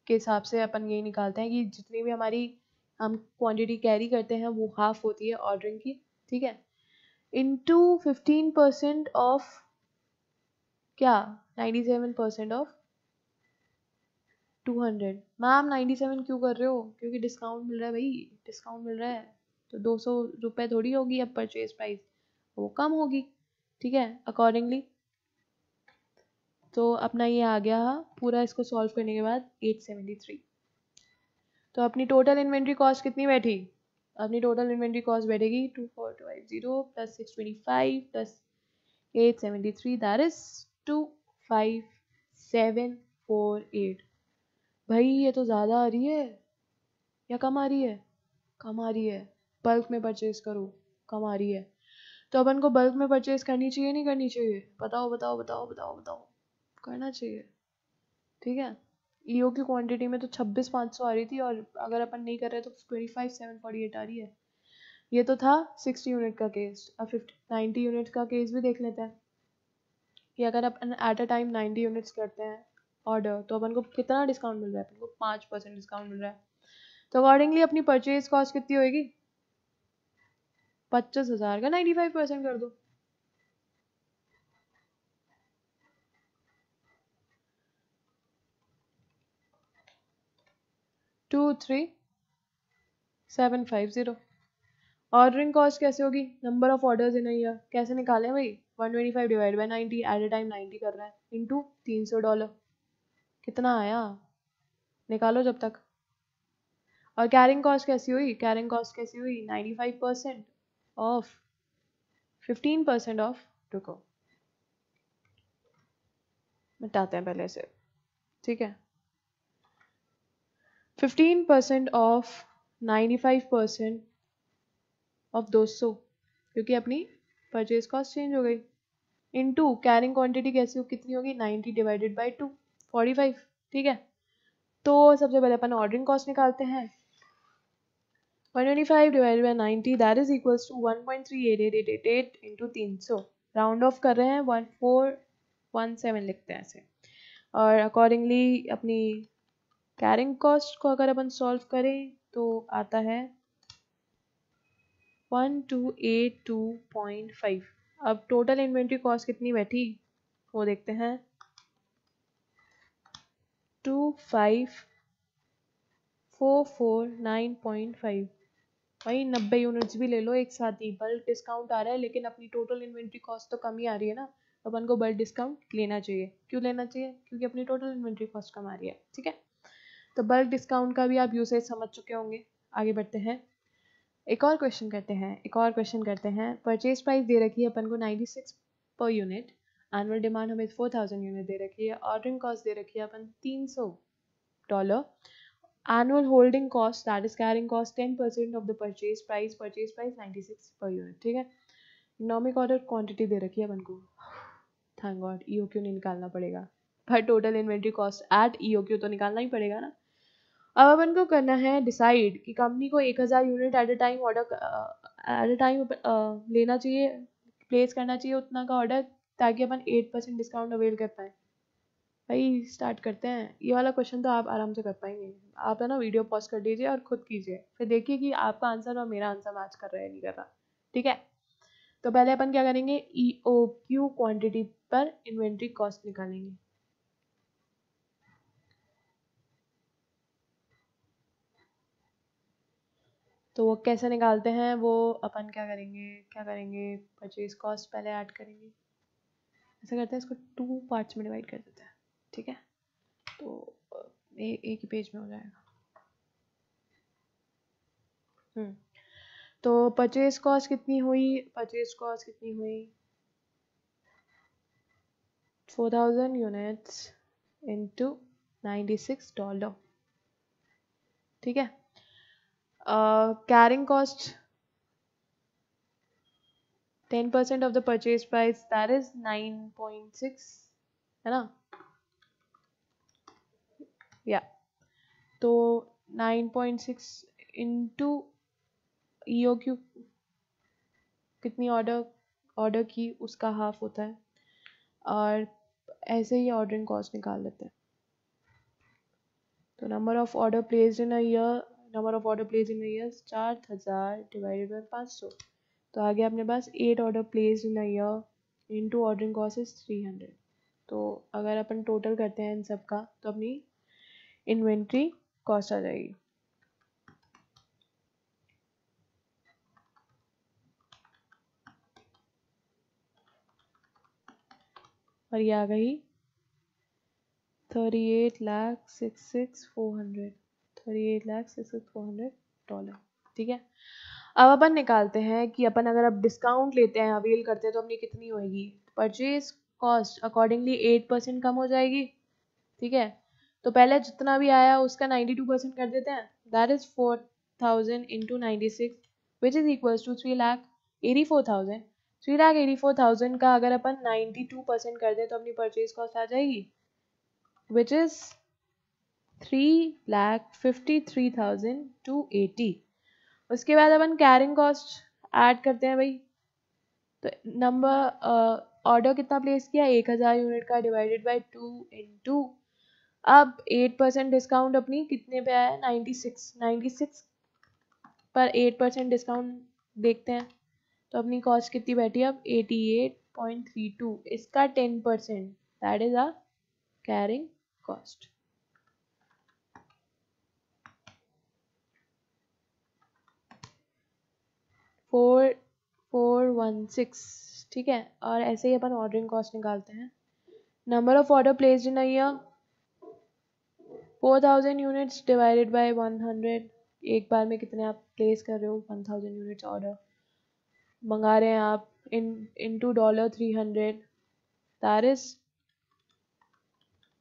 के हिसाब से अपन यही निकालते हैं कि जितनी भी हमारी हम क्वांटिटी कैरी करते हैं वो हाफ होती है ऑर्डरिंग की। ठीक है, इनटू 15% ऑफ क्या? 97% ऑफ 200। मैम 97 क्यों कर रहे हो? क्योंकि डिस्काउंट मिल रहा है भाई, डिस्काउंट मिल रहा है, तो 200 रुपये थोड़ी होगी अब परचेज प्राइस, वो कम होगी। ठीक है, अकॉर्डिंगली तो अपना ये आ गया पूरा, इसको सॉल्व करने के बाद 873। तो अपनी टोटल इन्वेंट्री कॉस्ट कितनी बैठी? अपनी टोटल इन्वेंट्री कॉस्ट बैठेगी 24,250 प्लस 625 प्लस 873, दैट इज 25,748। भाई ये तो ज़्यादा आ रही है या कम आ रही है? कम आ रही है, बल्क में परचेज करो, कम आ रही है। तो अपन को बल्क में परचेज करनी चाहिए नहीं करनी चाहिए? बताओ बताओ बताओ बताओ बताओ, करना चाहिए। ठीक है, ईओ की क्वांटिटी में तो 26,500 आ रही थी, और अगर अपन नहीं कर रहे तो 25,748 आ रही है। ये तो था 60 यूनिट का केस। अब 90 यूनिट का केस भी देख लेते हैं कि अगर अपन एट अ टाइम 90 यूनिट्स करते हैं ऑर्डर, तो अपन को कितना डिस्काउंट मिल रहा है? अपन को 5% डिस्काउंट मिल रहा है। तो अकॉर्डिंगली अपनी परचेज कॉस्ट कितनी होगी? 25,000 का 95% कर दो। टू 3,750। ऑर्डरिंग कॉस्ट कैसे होगी? Number of orders in a year, कैसे निकालें भाई? 125 divide by 90, at a time 90 कर रहा है, इनटू $300, कितना आया? निकालो जब तक। और कैरिंग कॉस्ट कैसी हुई? कैरिंग कॉस्ट कैसी हुई? 95% ऑफ 15% ऑफ, रुको मिटाते हैं पहले से। ठीक है, 15% ऑफ 95% ऑफ 200, क्योंकि अपनी परचेज कॉस्ट चेंज हो गई, इनटू कैरिंग क्वांटिटी कैसी हो, कितनी होगी? 90 डिवाइडेड बाय 2, 45। ठीक है, तो सबसे पहले अपन ऑर्डरिंग कॉस्ट निकालते हैं। 125 divided by 90, that is equals to 1.388888 into 300, round off कर रहे हैं, 1417 लिखते हैं ऐसे। और अकॉर्डिंगली अपनी कैरिंग कॉस्ट को अगर अपन सॉल्व करें तो आता है 1282.5। अब टोटल इन्वेंट्री कॉस्ट कितनी बैठी वो देखते हैं। 25449.5। भाई 90 यूनिट्स भी ले लो एक साथ ही, बल्क डिस्काउंट आ रहा है लेकिन अपनी टोटल इन्वेंट्री कॉस्ट तो कम ही आ रही है ना, अपन को बल्क डिस्काउंट लेना चाहिए। क्यों लेना चाहिए? क्योंकि अपनी टोटल इन्वेंट्री कॉस्ट कम आ रही है। ठीक है, तो बल्क डिस्काउंट का भी आप यूसेज समझ चुके होंगे। आगे बढ़ते हैं, एक और क्वेश्चन करते हैं। परचेज प्राइस दे रखी है अपन को 96 पर यूनिट, एनुअल डिमांड हमें 4000 यूनिट दे रखी है, ऑर्डरिंग कॉस्ट दे रखी है अपन $300, annual holding cost that is carrying cost 10% of the purchase price 96 per unit। ठीक है, इकोनॉमिक ऑर्डर क्वांटिटी दे रखी है अपन को, थैंक गॉड ईओक्यू नहीं निकालना पड़ेगा, पर total inventory cost at EOQ तो निकालना ही पड़ेगा ना। अब अपन को करना है डिसाइड कि कंपनी को 1000 यूनिट एट अ टाइम लेना चाहिए, प्लेस करना चाहिए उतना का ऑर्डर, ताकि अपन 8% डिस्काउंट अवेल कर पाए। भाई स्टार्ट करते हैं। ये वाला क्वेश्चन तो आप आराम से कर पाएंगे। आप है ना वीडियो पॉज कर दीजिए और खुद कीजिए, फिर देखिए कि आपका आंसर और मेरा आंसर मैच कर रहा है नहीं कर रहा। ठीक है, तो पहले अपन क्या करेंगे, ईओक्यू क्वांटिटी पर इन्वेंट्री कॉस्ट निकालेंगे। तो वो कैसे निकालते हैं, वो अपन क्या करेंगे, परचेज कॉस्ट पहले ऐड करेंगे। ऐसा करते हैं, इसको 2 पार्ट्स में डिवाइड कर देते हैं। ठीक है, तो एक ही पेज में हो जाएगा। तो परचेज कॉस्ट कितनी हुई, 4000 यूनिट्स इंटू $96। ठीक है, carrying cost 10% of the purchase price that is 9.6, है ना, या तो 9.6 इंटू ईओक्यू कितनी ऑर्डर की उसका हाफ होता है, और ऐसे ही ऑर्डरिंग कॉस्ट निकाल लेते हैं। तो number of order placed in a year 4000 divided by 500, तो आ गया अपने पास 8 order placed in a year into ordering cost is 300। तो अगर अपन टोटल करते हैं इन सब का तो अपनी इन्वेंट्री कॉस्ट आ जाएगी। और ये आ गई 38,66,400 $38,66,400। ठीक है, अब अपन निकालते हैं कि अपन अगर अब डिस्काउंट लेते हैं, अवेल करते हैं, तो अपनी कितनी होएगी। परचेज कॉस्ट अकॉर्डिंगली 8% कम हो जाएगी। ठीक है, तो पहले जितना भी आया उसका 92% कर देते हैं, that is 4000 into 96 which is equals to 3,84,000। 3,84,000 का अगर अपन 92% कर दें तो अपनी परचेज कॉस्ट आ जाएगी विच इज 3,53,280। उसके बाद अपन कैरिंग कॉस्ट ऐड करते हैं भाई। तो नंबर ऑर्डर कितना प्लेस किया, 1000 यूनिट का, डिवाइडेड बाय 2 इंटू, अब 8% डिस्काउंट अपनी कितने पे आया, 96 पर 8% डिस्काउंट देखते हैं, तो अपनी कॉस्ट कितनी बैठी अब 88.32, इसका 10% that is a carrying cost. Four 416। ठीक है, और ऐसे ही अपन ऑर्डरिंग कॉस्ट निकालते हैं। Number of order placed in a year 4000 units divided by 100। एक बार में कितने आप प्लेस कर रहे हो, 1000 यूनिट्स ऑर्डर मंगा रहे हैं आप, into $300, that is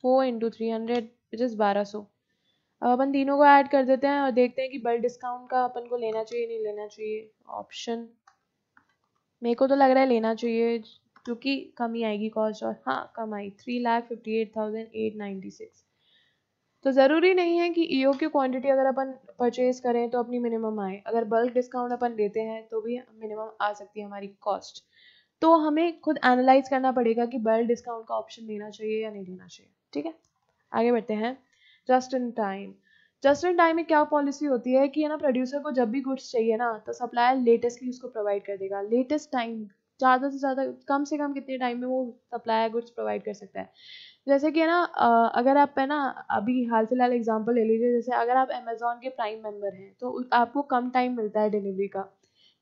4 into 300 which is 1200। अब अपन तीनों को ऐड कर देते हैं और देखते हैं कि बल्क डिस्काउंट का अपन को लेना चाहिए नहीं लेना चाहिए। ऑप्शन मेरे को तो लग रहा है लेना चाहिए, क्योंकि कम ही आएगी कॉस्ट, और हाँ कम आई 3,58,896। तो ज़रूरी नहीं है कि ईओक्यू क्वांटिटी अगर अपन परचेज करें तो अपनी मिनिमम आए, अगर बल्क डिस्काउंट अपन लेते हैं तो भी मिनिमम आ सकती है हमारी कॉस्ट। तो हमें खुद एनालाइज करना पड़ेगा कि बल्क डिस्काउंट का ऑप्शन लेना चाहिए या नहीं लेना चाहिए। ठीक है, आगे बढ़ते हैं। Just in time just in time में क्या पॉलिसी होती है कि है ना, प्रोड्यूसर को जब भी गुड्स चाहिए ना तो सप्लायर लेटेस्टली उसको प्रोवाइड कर देगा। लेटेस्ट टाइम, ज़्यादा से ज़्यादा कम से कम कितने टाइम में वो सप्लायर गुड्स प्रोवाइड कर सकता है। जैसे कि है ना, अगर आप है ना अभी हाल फिलहाल एग्जांपल ले लीजिए, जैसे अगर आप अमेजोन के प्राइम मेंबर हैं तो आपको कम टाइम मिलता है डिलीवरी का।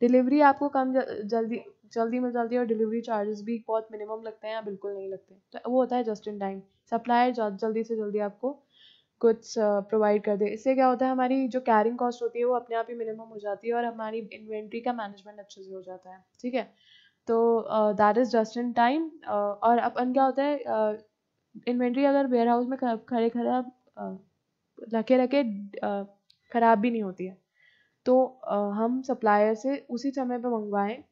डिलीवरी आपको कम जल्दी जल्दी मिल जाती है, और डिलीवरी चार्जेस भी बहुत मिनिमम लगते हैं या बिल्कुल नहीं लगते। तो वो होता है जस्ट इन टाइम। सप्लायर जल्दी से जल्दी आपको कुछ प्रोवाइड कर दे। इससे क्या होता है, हमारी जो कैरिंग कॉस्ट होती है वो अपने आप ही मिनिमम हो जाती है, और हमारी इन्वेंट्री का मैनेजमेंट अच्छे से हो जाता है। ठीक है, तो that is just in time. और अपन क्या होता है, इन्वेंट्री अगर वेयर हाउस में खड़े खराब रखे रखे ख़राब भी नहीं होती है, तो हम सप्लायर से उसी समय पे मंगवाएं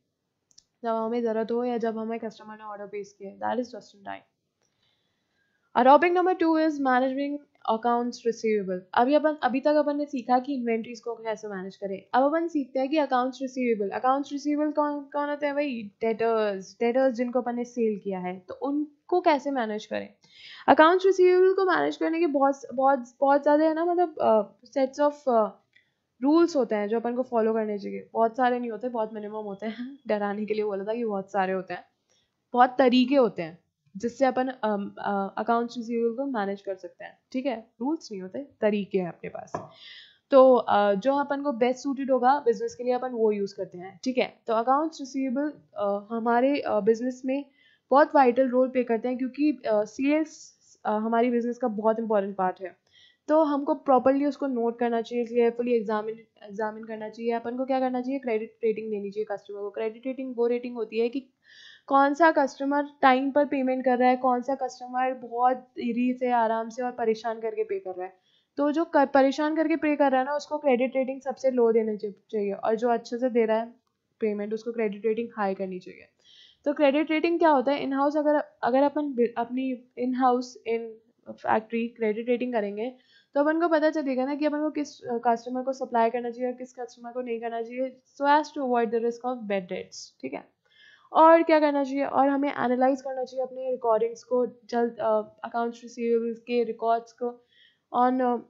जब हमें ज़रूरत हो या जब हमें कस्टमर ने ऑर्डर प्लेस किया। That is just in time. Topic number 2 is managing accounts receivable. अभी तक अपन ने सीखा कि इन्वेंट्रीज को कैसे मैनेज करें। अब अपन सीखते हैं कि अकाउंट्स रिसीवेबल। अकाउंट्स रिसीवेबल कौन कौन होते हैं भाई? डेटर्स जिनको अपन ने सेल किया है, तो उनको कैसे मैनेज करें। अकाउंट्स रिसीवेबल को मैनेज करने के बहुत बहुत बहुत ज़्यादा है ना, मतलब सेट्स ऑफ रूल्स होते हैं जो अपन को फॉलो करने चाहिए। बहुत सारे नहीं होते, बहुत मिनिमम होते हैं। डराने के लिए बोला था कि बहुत सारे होते हैं। बहुत तरीके होते हैं जिससे अपन अकाउंट्स रिसीवेबल को मैनेज कर सकते हैं। ठीक है, रूल्स नहीं होते, तरीके हैं अपने पास। तो जो अपन को बेस्ट सूटेड होगा बिजनेस के लिए अपन वो यूज़ करते हैं। ठीक है, तो अकाउंट्स रिसीवेबल हमारे बिजनेस में बहुत वाइटल रोल प्ले करते हैं, क्योंकि सेल्स हमारी बिजनेस का बहुत इंपॉर्टेंट पार्ट है। तो हमको प्रॉपरली उसको नोट करना चाहिए, केयरफुली एग्जामिन करना चाहिए। अपन को क्या करना चाहिए, क्रेडिट रेटिंग देनी चाहिए कस्टमर को। क्रेडिट रेटिंग वो रेटिंग होती है कि कौन सा कस्टमर टाइम पर पेमेंट कर रहा है, कौन सा कस्टमर बहुत धीरे से आराम से और परेशान करके पे कर रहा है। तो जो परेशान करके पे कर रहा है ना, उसको क्रेडिट रेटिंग सबसे लो देनी चाहिए, और जो अच्छे से दे रहा है पेमेंट उसको क्रेडिट रेटिंग हाई करनी चाहिए। तो क्रेडिट रेटिंग क्या होता है, इन हाउस अगर अगर अपन अपनी in house in factory credit rating करेंगे तो अपन को पता चलेगा ना कि अपन को किस कस्टमर को सप्लाई करना चाहिए और किस कस्टमर को नहीं करना चाहिए, so as to avoid the risk of bad debts. ठीक है, और क्या करना चाहिए, और हमें एनालाइज करना चाहिए अपने रिकॉर्डिंग्स को, जल्द अकाउंट्स रिसीवेबल्स के रिकॉर्ड्स को ऑन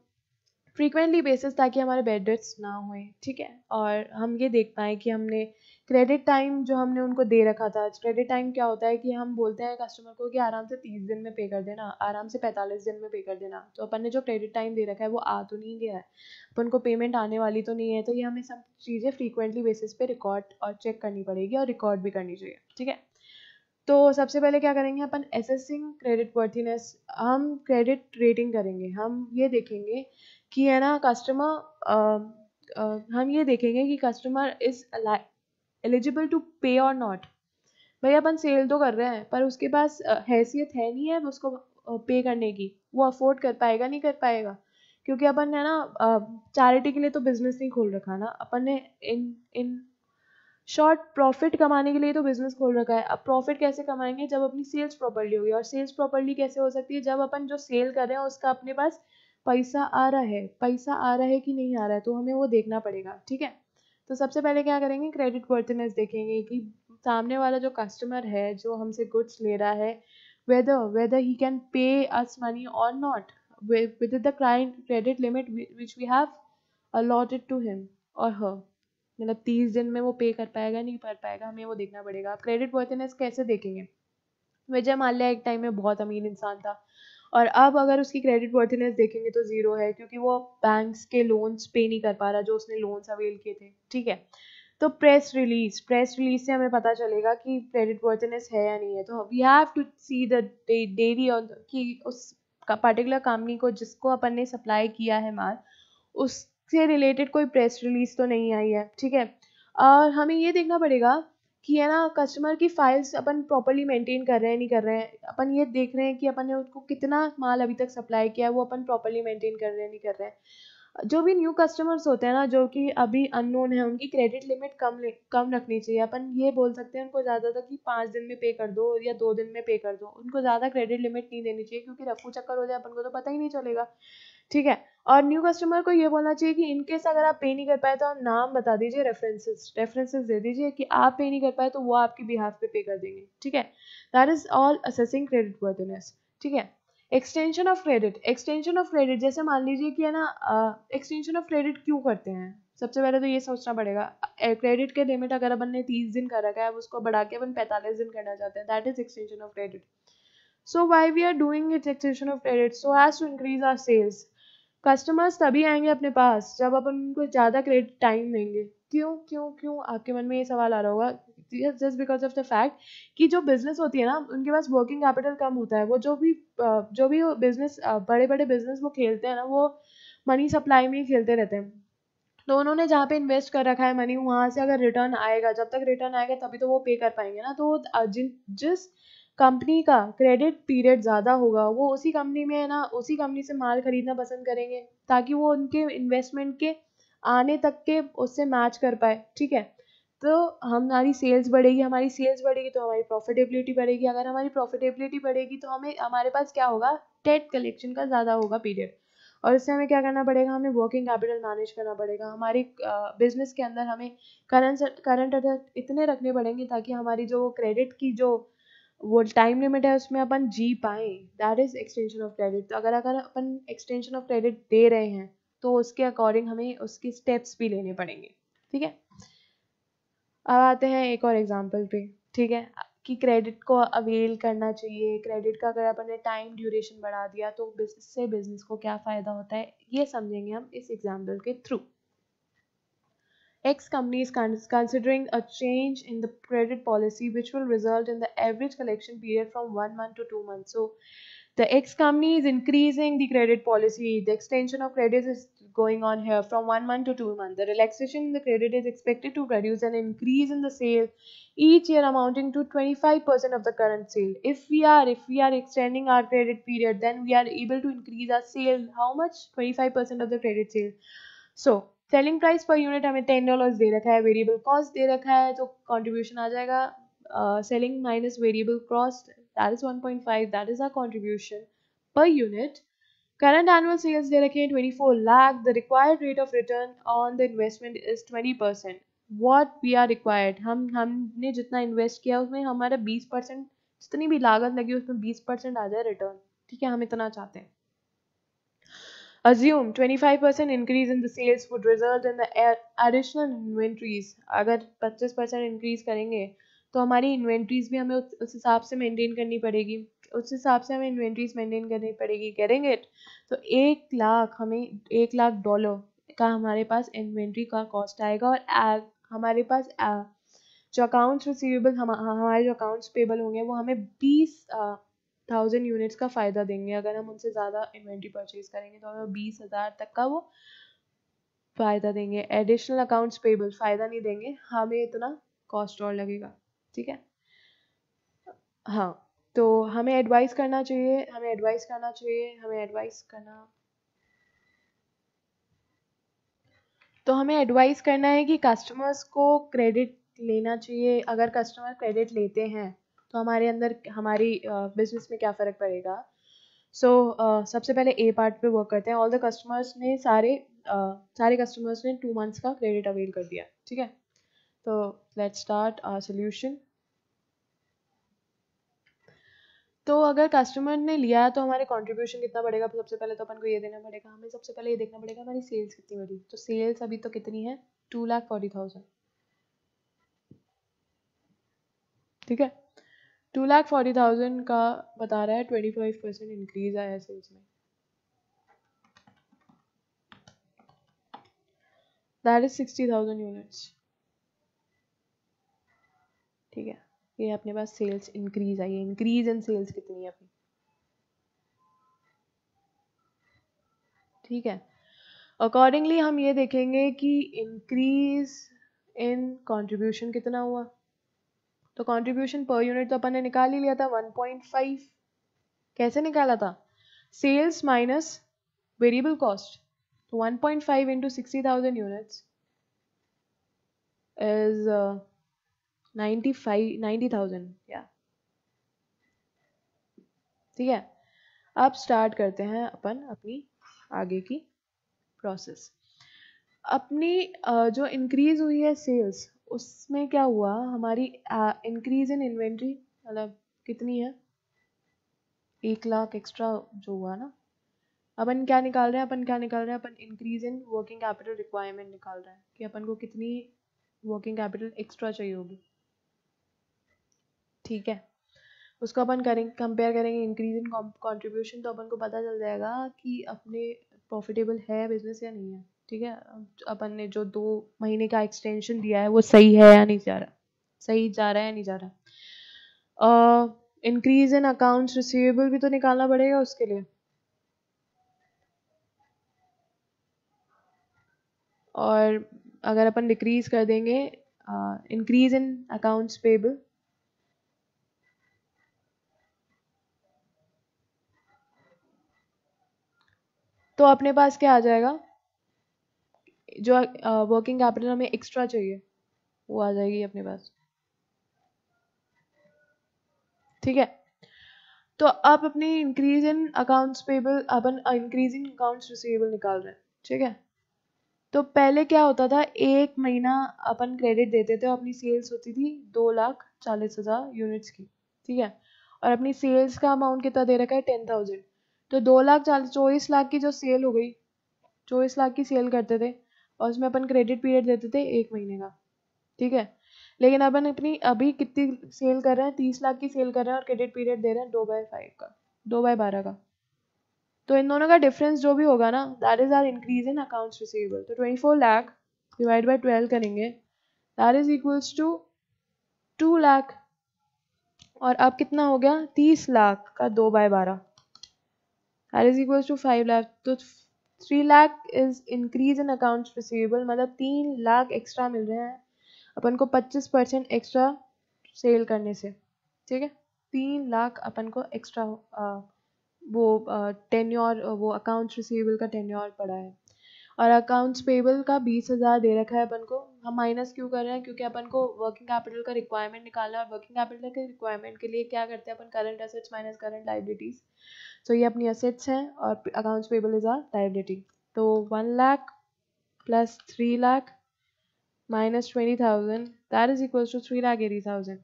फ्रीक्वेंटली बेसिस, ताकि हमारे बैड डेट्स ना होए। ठीक है, और हम ये देख पाएँ कि हमने क्रेडिट टाइम जो हमने उनको दे रखा था। क्रेडिट टाइम क्या होता है कि हम बोलते हैं कस्टमर को कि आराम से 30 दिन में पे कर देना, आराम से 45 दिन में पे कर देना। तो अपन ने जो क्रेडिट टाइम दे रखा है वो आ तो नहीं गया है, अपन को पेमेंट आने वाली तो नहीं है। तो ये हमें सब चीज़ें फ्रीक्वेंटली बेसिस पे रिकॉर्ड और चेक करनी पड़ेगी, और रिकॉर्ड भी करनी चाहिए। ठीक है, तो सबसे पहले क्या करेंगे अपन, असेसिंग क्रेडिट वर्थीनेस। हम क्रेडिट रेटिंग करेंगे, हम ये देखेंगे कि है ना हम ये देखेंगे कि कस्टमर इज एलिजिबल टू पे और नॉट। भाई अपन सेल तो कर रहे हैं पर उसके पास हैसियत है नहीं है उसको पे करने की, वो अफोर्ड कर पाएगा नहीं कर पाएगा। क्योंकि अपन है ना चैरिटी के लिए तो बिजनेस नहीं खोल रखा ना अपन ने, इन इन शॉर्ट प्रॉफिट कमाने के लिए तो बिजनेस खोल रखा है। अब प्रॉफिट कैसे कमाएंगे, जब अपनी सेल्स प्रॉपर्ली होगी। और सेल्स प्रॉपर्ली कैसे हो सकती है, जब अपन जो सेल कर रहे हैं उसका अपने पास पैसा आ रहा है, पैसा आ रहा है कि नहीं आ रहा है, तो हमें वो देखना पड़ेगा। ठीक है, तो सबसे पहले क्या करेंगे, क्रेडिट वर्थीनेस देखेंगे कि सामने वाला जो कस्टमर है जो हमसे गुड्स ले रहा है, whether he can pay us money or not within the credit limit which we have allotted to him or her। मतलब 30 दिन में वो पे कर पाएगा नहीं कर पाएगा, हमें वो देखना पड़ेगा। आप क्रेडिट वर्थीनेस कैसे देखेंगे, विजय माल्या एक टाइम में बहुत अमीर इंसान था, और अब अगर उसकी क्रेडिट वर्थीनेस देखेंगे तो जीरो है, क्योंकि वो बैंक्स के लोन्स पे नहीं कर पा रहा जो उसने लोन्स अवेल किए थे। ठीक है, तो प्रेस रिलीज से हमें पता चलेगा कि क्रेडिट वर्थीनेस है या नहीं है। तो we have to see the daily on कि उस पर्टिकुलर कंपनी को जिसको अपन ने सप्लाई किया है माल, उससे रिलेटेड कोई प्रेस रिलीज तो नहीं आई है। ठीक है, और हमें ये देखना पड़ेगा कि है ना कस्टमर की फाइल्स अपन प्रॉपरली मेंटेन कर रहे हैं नहीं कर रहे हैं। अपन ये देख रहे हैं कि अपन ने उसको कितना माल अभी तक सप्लाई किया है, वो अपन प्रॉपरली मेंटेन कर रहे हैं नहीं कर रहे हैं। जो भी न्यू कस्टमर्स होते हैं ना जो कि अभी अननोन है, उनकी क्रेडिट लिमिट कम रखनी चाहिए। अपन ये बोल सकते हैं उनको ज़्यादा कि 5 दिन में पे कर दो या 2 दिन में पे कर दो, उनको ज़्यादा क्रेडिट लिमिट नहीं देनी चाहिए, क्योंकि रफू चक्कर हो जाए अपन को तो पता ही नहीं चलेगा। ठीक है, और न्यू कस्टमर को ये बोलना चाहिए कि इनकेस अगर आप पे नहीं कर पाए तो आप नाम बता दीजिए, रेफरेंसेस दे दीजिए कि आप पे नहीं कर पाए तो वो आपके बिहाफ पे कर देंगे। ठीक है, that is all assessing credit worthiness. ठीक है, extension of credit, extension of credit जैसे मान लीजिए कि है ना, एक्सटेंशन ऑफ क्रेडिट क्यों करते हैं? सबसे पहले तो ये सोचना पड़ेगा, क्रेडिट के लिमिट अगर अपन ने 30 दिन कर रखा है, अब उसको बढ़ा के अपन 45 दिन करना चाहते हैं, that is extension of credit. So why we are doing it extension of credit? So as to increase our sales. Customers तभी आएंगे अपने पास जब अपन उनको ज़्यादा क्रेडिट टाइम देंगे. क्यों क्यों क्यों, आपके मन में ये सवाल आ रहा होगा. Just because of the fact कि जो बिजनेस होती है ना, उनके पास वर्किंग कैपिटल कम होता है. वो जो भी बिजनेस, बड़े बड़े बिजनेस वो खेलते हैं ना, वो मनी सप्लाई में ही खेलते रहते हैं. तो उन्होंने जहाँ पे इन्वेस्ट कर रखा है मनी, वहां से अगर रिटर्न आएगा, जब तक रिटर्न आएगा तभी तो वो पे कर पाएंगे ना. तो जिस कंपनी का क्रेडिट पीरियड ज़्यादा होगा, वो उसी कंपनी में है ना, उसी कंपनी से माल खरीदना पसंद करेंगे, ताकि वो उनके इन्वेस्टमेंट के आने तक के उससे मैच कर पाए. ठीक है, तो हमारी सेल्स बढ़ेगी, हमारी सेल्स बढ़ेगी तो हमारी प्रॉफिटेबिलिटी बढ़ेगी. अगर हमारी प्रॉफिटेबिलिटी बढ़ेगी तो हमारे पास क्या होगा, डेट कलेक्शन का ज़्यादा होगा पीरियड. और इससे हमें क्या करना पड़ेगा, हमें वर्किंग कैपिटल मैनेज करना पड़ेगा. हमारी बिजनेस के अंदर हमें करंट असेट इतने रखने पड़ेंगे ताकि हमारी जो क्रेडिट की जो वो टाइम लिमिट है उसमें अपन जी पाए. That is extension of credit. तो अगर अगर अपन एक्सटेंशन ऑफ क्रेडिट दे रहे हैं तो उसके अकॉर्डिंग हमें उसकी स्टेप्स भी लेने पड़ेंगे. ठीक है, अब आते हैं एक और एग्जांपल पे. ठीक है, कि क्रेडिट को अवेल करना चाहिए, क्रेडिट का अगर अपन ने टाइम ड्यूरेशन बढ़ा दिया तो इससे बिजनेस को क्या फ़ायदा होता है, ये समझेंगे हम इस एग्जांपल के through. X company is considering a change in the credit policy which will result in the average collection period from 1 month to 2 months. So the X company is increasing the credit policy. The extension of credit is going on here from 1 month to 2 months. The relaxation in the credit is expected to produce an increase in the sale each year amounting to 25% of the current sale. If we are extending our credit period, then we are able to increase our sale. How much? 25% of the credit sale. So selling price per unit हमें $10 दे रखा है, variable cost दे रखा है, तो contribution आ जाएगा selling minus variable cost, that is 1.5, that is our contribution per unit. Current annual sales दे रखे हैं 24 lakh. The required rate of return on the investment is 20%. What we are required, हमने जितना इन्वेस्ट किया उसमें हमारा 20%, जितनी भी लागत लगी उसमें 20% आ जाए रिटर्न. ठीक है, हम इतना चाहते हैं. Assume 25% increase in the sales would result in the additional inventories. अगर 25% increase करेंगे तो हमारी इन्वेंट्रीज भी हमें उस हिसाब से मेंटेन करनी पड़ेगी. उस हिसाब से हमें इन्वेंट्रीज मेंटेन करनी पड़ेगी. करेंगे तो $1 लाख का हमारे पास इन्वेंट्री का कॉस्ट आएगा. और हमारे पास जो अकाउंट्स रिसीवेबल, हमारे जो अकाउंट्स पेबल होंगे वो हमें 20,000 यूनिट्स का फ़ायदा देंगे. अगर हम उनसे ज़्यादा इन्वेंट्री परचेज करेंगे तो हमें 20,000 तक का वो फ़ायदा देंगे. एडिशनल अकाउंट्स पेबल फ़ायदा नहीं देंगे, हमें इतना कॉस्ट और लगेगा. ठीक है, हाँ, तो हमें एडवाइस करना चाहिए, हमें एडवाइस करना है कि कस्टमर्स को क्रेडिट लेना चाहिए. अगर कस्टमर क्रेडिट लेते हैं तो हमारे अंदर हमारी बिजनेस में क्या फ़र्क पड़ेगा. सो सबसे पहले ए पार्ट पे वर्क करते हैं. ऑल द कस्टमर्स ने सारे कस्टमर्स ने 2 मंथ्स का क्रेडिट अवेल कर दिया. ठीक है, तो लेट्स स्टार्ट आवर सॉल्यूशन. तो अगर कस्टमर ने लिया तो हमारे कंट्रीब्यूशन कितना बढ़ेगा. सबसे पहले तो अपन को ये देना पड़ेगा, हमें सबसे पहले ये देखना पड़ेगा हमारी सेल्स कितनी बढ़ी. तो सेल्स अभी तो कितनी है, 2,40,000. ठीक है, 2,40,000 का बता रहा है 25% इंक्रीज आया सेल्स में. That is 60,000 units. ठीक है, ये अपने पास सेल्स इंक्रीज आई है. इंक्रीज इन सेल्स कितनी है अपनी. ठीक है, अकॉर्डिंगली हम ये देखेंगे कि इंक्रीज इन कंट्रीब्यूशन कितना हुआ. तो कंट्रीब्यूशन पर यूनिट तो अपन ने निकाल ही लिया था 1.5. कैसे निकाला था, सेल्स माइनस वेरिएबल कॉस्ट. तो 1.5 इंटू 60,000 यूनिट्स इज 90,000. या ठीक है, अब स्टार्ट करते हैं अपन अपनी आगे की प्रोसेस. अपनी जो इंक्रीज हुई है सेल्स, उसमें क्या हुआ, हमारी इंक्रीज इन इन्वेंट्री मतलब कितनी है, 1 लाख एक्स्ट्रा जो हुआ ना, अपन क्या निकाल रहे हैं, अपन increase in working capital requirement निकाल रहे हैं कि अपन को कितनी वर्किंग कैपिटल एक्स्ट्रा चाहिए होगी। ठीक है, उसको अपन करेंगे, कंपेयर करेंगे इंक्रीज इन कंट्रीब्यूशन, तो अपन को पता चल जाएगा कि अपने प्रॉफिटेबल है बिजनेस या नहीं है। ठीक है, अपन ने जो 2 महीने का एक्सटेंशन दिया है वो सही है या नहीं जा रहा, सही जा रहा है या नहीं जा रहा। इंक्रीज इन अकाउंट्स रिसीवेबल भी तो निकालना पड़ेगा उसके लिए, और अगर अपन डिक्रीज कर देंगे इंक्रीज इन अकाउंट्स पेबल, तो अपने पास क्या आ जाएगा, जो वर्किंग कैपिटल हमें एक्स्ट्रा चाहिए वो आ जाएगी अपने पास। ठीक है, तो अब अपनी increase in accounts payable, upon increasing accounts receivable निकाल रहे हैं। ठीक है, तो पहले क्या होता था, 1 महीना अपन क्रेडिट देते थे, अपनी सेल्स होती थी 2,40,000 यूनिट्स की। ठीक है, और अपनी सेल्स का अमाउंट कितना दे रखा है, 10,000, तो 24 लाख की जो सेल हो गई, 24 लाख की सेल करते थे और उसमें अपन क्रेडिट पीरियड देते थे 1 महीने का। ठीक है, लेकिन अपन अपनी अभी कितनी सेल कर रहे हैं, 30 लाख की सेल कर रहे हैं और क्रेडिट पीरियड दे रहे हैं 2/5 का, 2/12 का। तो इन दोनों का डिफरेंस जो भी होगा ना, that is our increase in accounts receivable. तो 24 लाख डिवाइड बाय 12 करेंगे, that is equals to 2 lakh, और अब कितना हो गया, 30 लाख का 2/12, that is equals to 5 lakh. तो 3 lakh is increase in accounts receivable, मतलब 3 लाख एक्स्ट्रा मिल रहे हैं अपन को 25% एक्स्ट्रा सेल करने से। ठीक है, 3 लाख अपन को एक्स्ट्रा वो टेन्योर, वो अकाउंट्स रिसीवेबल का टेन्योर पड़ा है, और अकाउंट्स पेबल का 20,000 दे रखा है अपन को। हम माइनस क्यों कर रहे हैं, क्योंकि अपन को वर्किंग कैपिटल का रिक्वायरमेंट निकालना है, और वर्किंग कैपिटल के रिक्वायरमेंट के लिए क्या करते हैं अपन, current assets minus current liabilities. तो ये अपनी एसेट्स हैं और accounts payable is are liability. तो 1 lakh plus 3 lakh minus 20,000, that is equals to 3,80,000।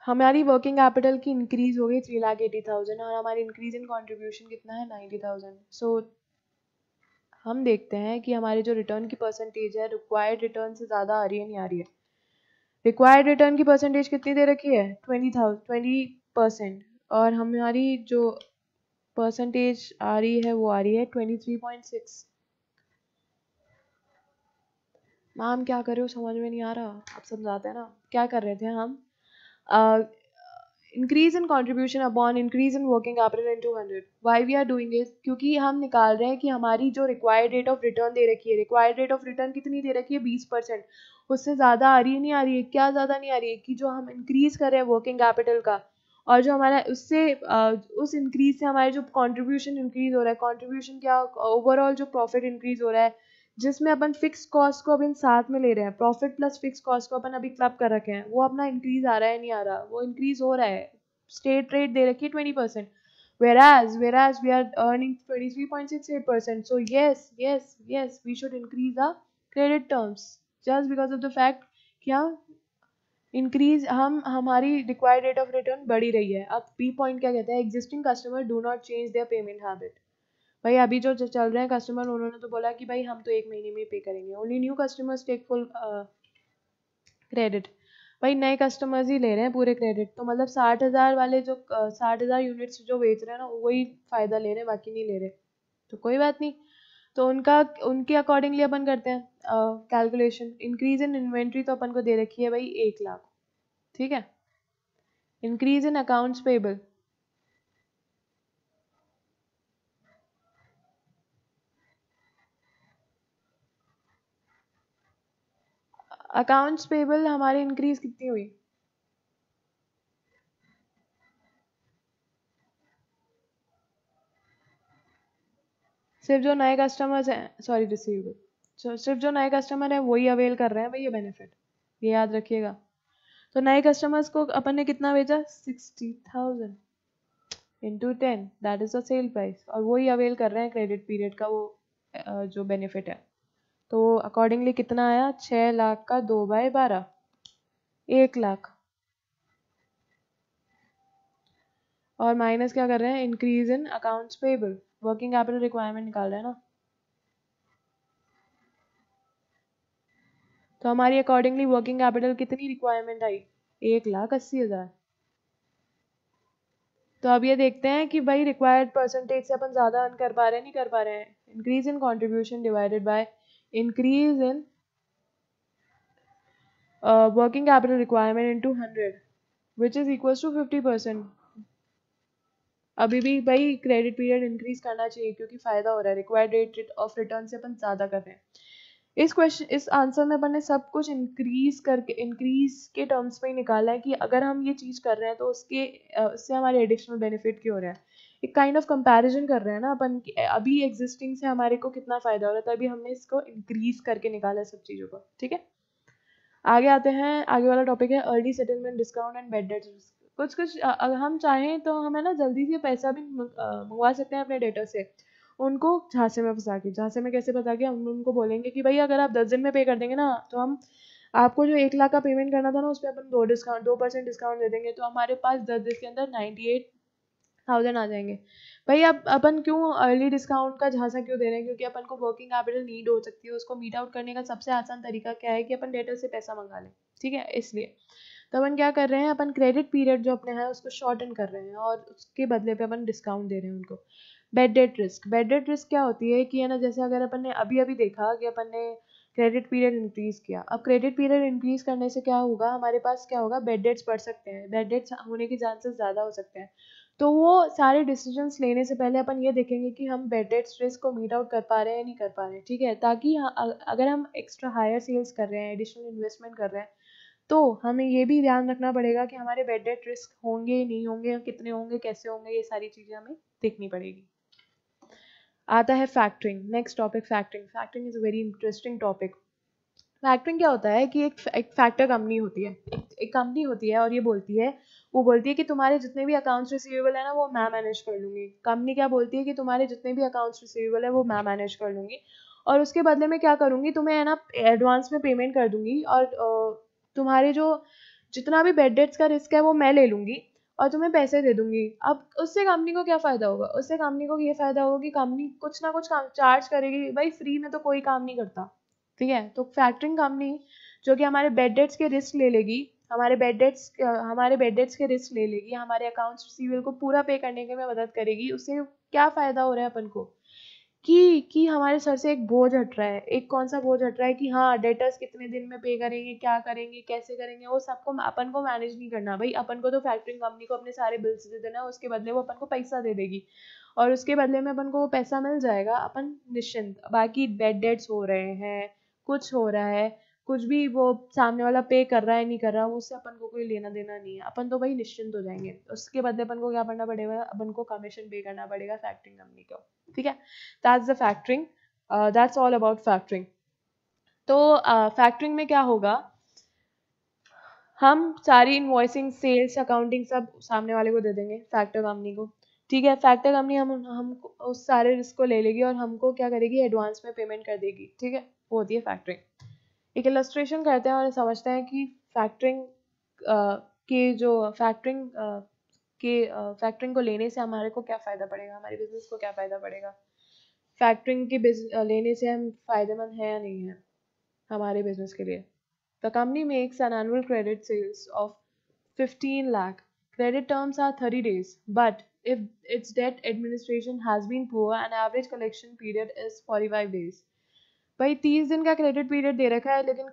हमारी वर्किंग कैपिटल की इंक्रीज हो गई 3,80,000, और हमारी इंक्रीज इन कंट्रीब्यूशन कितना है, 90,000। सो हम देखते हैं कि हमारे जो रिटर्न की परसेंटेज है रिक्वायर्ड रिटर्न से ज़्यादा आ रही है, नहीं आ रही है। रिक्वायर्ड रिटर्न की परसेंटेज कितनी दे रखी है, 20%, और हमारी जो परसेंटेज आ रही है वो आ रही है 23.6। मैम क्या कर रहे हो, समझ में नहीं आ रहा, आप समझाते हैं ना। क्या कर रहे थे हम, increase in contribution upon increase in working capital in 200। Why we are doing it, क्योंकि हम निकाल रहे हैं कि हमारी जो रिक्वायर्ड रेट ऑफ रिटर्न दे रखी है, रिक्वायर्ड रेट ऑफ रिटर्न कितनी दे रखी है, 20%। उससे ज़्यादा आ रही है, नहीं आ रही है, क्या ज़्यादा नहीं आ रही है, कि जो हम इंक्रीज कर रहे हैं वर्किंग कैपिटल का, और जो हमारा उससे उस इंक्रीज से हमारे जो कॉन्ट्रीब्यूशन इंक्रीज हो रहा है, कॉन्ट्रीब्यूशन क्या, ओवरऑल जो प्रॉफिट इंक्रीज हो रहा है, जिसमें अपन फिक्स कॉस्ट को अब इन साथ में ले रहे हैं, प्रॉफिट प्लस फिक्स कॉस्ट को अपन अभी क्लब कर रखे हैं, वो अपना इंक्रीज आ रहा है, नहीं आ रहा, वो इंक्रीज हो रहा है। स्टेट रेट दे रखी है 20%, whereas we are earning 23.68%, so yes we should increase our credit terms just because of the fact क्या इंक्रीज, हम हमारी रिक्वायर्ड रेट ऑफ रिटर्न बढ़ी रही है। अब बी पॉइंट क्या कहता है, existing customer do not change their payment habit. भाई अभी जो चल रहे हैं कस्टमर, उन्होंने तो बोला कि भाई हम तो 1 महीने में पे करेंगे, only new customers take full credit. भाई नए कस्टमर्स ही ले रहे हैं पूरे क्रेडिट, तो मतलब 60,000 वाले जो 60,000 यूनिट्स जो बेच रहे हैं ना, वही फायदा ले रहे हैं, बाकी नहीं ले रहे। तो कोई बात नहीं, तो उनके अकॉर्डिंगली अपन करते हैं कैलकुलेशन। इंक्रीज इन इन्वेंट्री तो अपन को दे रखी है भाई 1 लाख। ठीक है, increase in accounts payable, accounts payable हमारी इंक्रीज कितनी हुई, सिर्फ जो नए कस्टमर्स हैं, सॉरी रिसीवेबल, सिर्फ जो नए कस्टमर हैं वही अवेल कर रहे हैं भाई ये बेनिफिट, ये याद रखिएगा। तो नए कस्टमर्स को अपन ने कितना बेचा, 60,000 into 10, that is the sale price, और वही अवेल कर रहे हैं क्रेडिट पीरियड का वो जो बेनिफिट है। तो अकॉर्डिंगली कितना आया, 6 लाख का 2/12, 1 लाख। और माइनस क्या कर रहे हैं, increase in accounts payable, working capital requirement निकाल रहे हैं ना। तो हमारी अकॉर्डिंगली वर्किंग कैपिटल कितनी रिक्वायरमेंट आई, 1,80,000। तो अब ये देखते हैं कि भाई रिक्वायर्ड परसेंटेज से अपन ज़्यादा अर्न कर पा रहे हैं, नहीं कर पा रहे हैं। Increase in contribution divided by increase in working capital requirement into 100 which is equal to 50%। अभी भी भाई क्रेडिट पीरियड इंक्रीज करना चाहिए क्योंकि फायदा हो रहा है, रिक्वायर्ड रेट ऑफ रिटर्न से अपन ज़्यादा कर रहे हैं। इस आंसर में अपन ने सब कुछ इंक्रीज के टर्म्स में ही निकाला है कि अगर हम ये चीज़ कर रहे हैं तो उससे हमारे एडिशनल बेनिफिट क्यों हो रहा है। एक काइंड ऑफ कंपैरिजन कर रहे हैं ना अपन कि अभी एग्जिस्टिंग से हमारे को कितना फायदा हो रहा है, तभी हमने इसको इंक्रीज करके निकाला है सब चीज़ों को। ठीक है, आगे आते हैं। आगे वाला टॉपिक है early settlement discount and bad debt risk. कुछ अगर हम चाहें तो हमें ना जल्दी से पैसा भी मंगवा सकते हैं अपने डेटर से, उनको झांसे में फंसा के। झांसे में कैसे फंसा के, हम उनको बोलेंगे कि भाई अगर आप 10 दिन में पे कर देंगे ना तो हम आपको जो 1 लाख का पेमेंट करना था ना उस पर अपन 2% डिस्काउंट दे देंगे, तो हमारे पास 10 दिन के अंदर 98,000 आ जाएंगे। भाई अब अपन क्यों अर्ली डिस्काउंट का झांसा क्यों दे रहे हैं, क्योंकि अपन को वर्किंग कैपिटल नीड हो सकती है, उसको मीट आउट करने का सबसे आसान तरीका क्या है कि अपन डेटर से पैसा मंगा लें। ठीक है, इसलिए तो अपन क्या कर रहे हैं, अपन क्रेडिट पीरियड जो अपने है उसको शॉर्टन कर रहे हैं और उसके बदले पे अपन डिस्काउंट दे रहे हैं उनको। Bed date risk, bed date risk क्या होती है कि है ना, जैसे अगर अपन ने अभी अभी देखा कि अपन ने क्रेडिट पीरियड इंक्रीज किया, अब क्रेडिट पीरियड इंक्रीज करने से क्या होगा, हमारे पास क्या होगा, बेड डेट्स बढ़ सकते हैं, बेड डेट्स होने के चांसेस ज़्यादा हो सकते हैं। तो वो सारे डिसीजंस लेने से पहले अपन ये देखेंगे कि हम बेड डेट्स रिस्क को मीट आउट कर पा रहे हैं या नहीं कर पा रहे हैं। ठीक है, ताकि अगर हम एक्स्ट्रा हायर सेल्स कर रहे हैं, एडिशनल इन्वेस्टमेंट कर रहे हैं, तो हमें ये भी ध्यान रखना पड़ेगा कि हमारे बेड डेट रिस्क होंगे नहीं होंगे, कितने होंगे, कैसे होंगे, ये सारी चीज़ें हमें देखनी पड़ेगी। आता है factoring, next topic factoring. Factoring is a very interesting topic. Factoring क्या होता है कि एक फैक्टर कंपनी होती है, एक कंपनी होती है और वो बोलती है कि तुम्हारे जितने भी अकाउंट्स रिसीवेबल है ना वो मैं मैनेज कर लूँगी। कंपनी क्या बोलती है कि तुम्हारे जितने भी अकाउंट्स रिसीवेबल है वो मैं मैनेज कर लूँगी, और उसके बदले में क्या करूँगी, तुम्हें है ना एडवांस में पेमेंट कर दूँगी, और तुम्हारे जो जितना भी बेड डेट्स का रिस्क है वो मैं ले लूँगी और तुम्हें पैसे दे दूँगी। अब उससे कंपनी को क्या फ़ायदा होगा, उससे कंपनी को ये फ़ायदा होगा कि कंपनी कुछ ना कुछ काम चार्ज करेगी। भाई फ्री में तो कोई काम नहीं करता। ठीक है, तो फैक्टरिंग कंपनी जो कि हमारे बेड डेट्स के रिस्क ले लेगी, हमारे बेड डेट्स के रिस्क ले लेगी, हमारे अकाउंट्स रिसीवेबल को पूरा पे करने के में मदद करेगी। उससे क्या फ़ायदा हो रहा है अपन को कि हमारे सर से एक बोझ हट रहा है। एक कौन सा बोझ हट रहा है कि हाँ डेटर्स कितने दिन में पे करेंगे, क्या करेंगे, कैसे करेंगे, वो सबको अपन को मैनेज नहीं करना। भाई अपन को तो फैक्टरिंग कंपनी को अपने सारे बिल्स दे देना, उसके बदले वो अपन को पैसा दे देगी और उसके बदले में अपन को वो पैसा मिल जाएगा, अपन निश्चिंत। बाकी बेड डेट्स हो रहे हैं, कुछ हो रहा है, कुछ भी वो सामने वाला पे कर रहा है नहीं कर रहा, उससे अपन को कोई लेना देना नहीं है। अपन तो भाई निश्चिंत हो जाएंगे। उसके बदले अपन को क्या करना पड़ेगा, अपन को कमीशन पे करना पड़ेगा फैक्टरिंग कंपनी को। ठीक है, that's the factoring, that's all about factoring. तो फैक्टरिंग में क्या होगा, हम सारी इनवॉइसिंग, सेल्स, अकाउंटिंग सब सामने वाले को दे देंगे, फैक्टर कंपनी को। ठीक है, फैक्टर कंपनी हम उस सारे रिस्क को ले लेगी और हमको क्या करेगी, एडवांस में पेमेंट कर देगी। ठीक है, वो होती है फैक्टरिंग। एक इलस्ट्रेशन करते हैं और समझते हैं कि फैक्टरिंग के जो फैक्टरिंग को लेने से हमारे को क्या फ़ायदा पड़ेगा, हमारे बिजनेस को क्या फ़ायदा पड़ेगा, फैक्टरिंग के लेने से हम फ़ायदेमंद हैं या नहीं है हमारे बिजनेस के लिए। The company makes an annual credit sales of 15 lakh. Credit terms are 30 days, but if its debt administration has been poor, an average collection period is 45 days. भाई 30 दिन का क्रेडिट पीरियड दे रखा है, लेकिन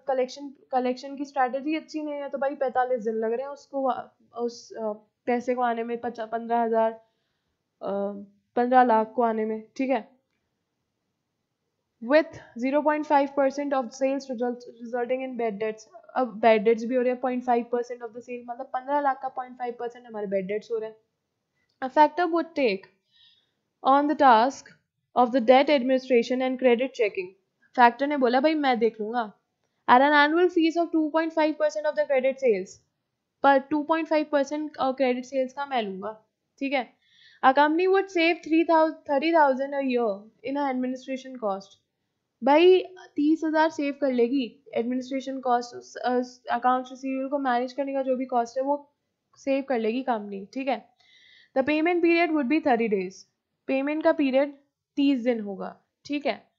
कलेक्शन की strategy अच्छी नहीं है, तो भाई 45 दिन लग रहे हैं उसको उस पैसे को आने में, 15,000 15 लाख को आने में। ठीक है, with 0.5% of sales resulting in bad debts। अब bad debts भी हो रहे हैं 0.5% of the sale, मतलब 15 लाख का 0.5% हमारे bad debts हो रहे हैं। A factor would take on the task of the debt administration and credit checking। Factor ने बोला भाई मैं देख लूंगा, at an annual fees of 2.5% of the credit sales, पर 2.5% क्रेडिट सेल्स का मैं लूंगा। ठीक है, a company would save 30,000 a year in a administration cost। भाई 30,000 सेव कर लेगी एडमिनिस्ट्रेशन कॉस्ट, अकाउंट्स रिसीवेबल को मैनेज करने का जो भी कॉस्ट है वो सेव कर लेगी कंपनी। ठीक है, the payment period would be 30 days, payment का पीरियड 30 दिन होगा, ठीक है।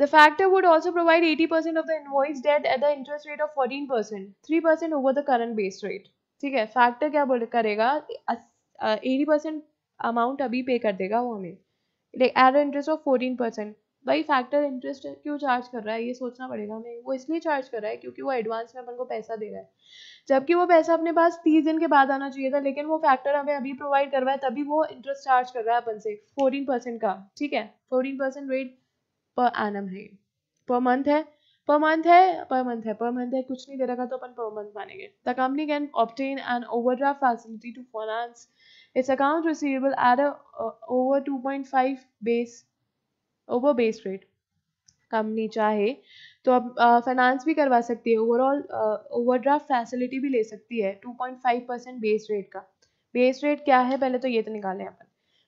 The factor would also provide 80% of the invoice debt at the interest rate of 14%, 3% over the current base rate, ठीक है। फैक्टर क्या बोल करेगा, 80% अमाउंट अभी पे कर देगा वो हमें एट इंटरेस्ट ऑफ 14%। भाई फैक्टर इंटरेस्ट क्यों चार्ज कर रहा है, ये सोचना पड़ेगा हमें। वो इसलिए चार्ज कर रहा है क्योंकि वो एडवांस में अपन को पैसा दे रहा है, जबकि वो पैसा अपने पास 30 दिन के बाद आना चाहिए था, लेकिन वो फैक्टर हमें अभी प्रोवाइड करवाए तभी वो इंटरेस्ट चार्ज कर रहा है अपन से 14% का, ठीक है। 14% रेट पर एनम है, पर मंथ है, पर मंथ है, पर मंथ है, पर मंथ है, कुछ नहीं दे रखा तो अपन पर मंथ मानेंगे। The company can obtain an overdraft facility to finance its account receivable at over 2.5 base over base rate. Company चाहे तो अब फाइनेंस भी करवा सकती है, ओवरऑल ओवरड्राफ्ट फैसिलिटी भी ले सकती है 2.5% बेस रेट का। बेस रेट क्या है पहले तो ये तो निकालें अपन।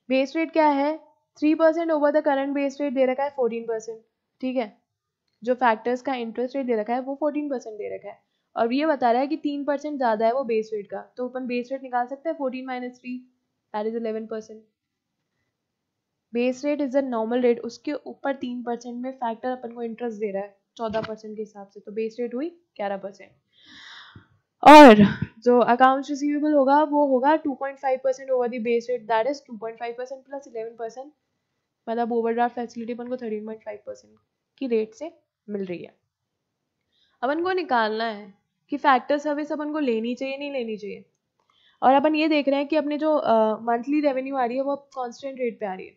बेस रेट क्या है, 3% over the current base rate दे रखा है 14%, ठीक है। जो फैक्टर्स का इंटरेस्ट रेट दे रखा है वो 14% दे रखा है, और ये बता रहा है कि 3% ज़्यादा है वो बेस रेट का, तो अपन बेस रेट निकाल सकते हैं 14 - 3 that is 11%। Base rate is a normal rate, उसके ऊपर 3% में फैक्टर अपन को इंटरेस्ट दे रहा है 14% के हिसाब से, तो बेस रेट हुई 11%। और जो अकाउंट्स रिसीवेबल होगा वो होगा 2.5% over the base rate, that is 2.5% plus 11%, मतलब ओवरड्राफ्ट फैसिलिटी अपन को 13.5% की रेट से मिल रही है। अपन को निकालना है कि फैक्टर सर्विस अपन को लेनी चाहिए नहीं लेनी चाहिए, और अपन ये देख रहे हैं कि अपने जो मंथली रेवेन्यू आ रही है वो कांस्टेंट रेट पे आ रही है।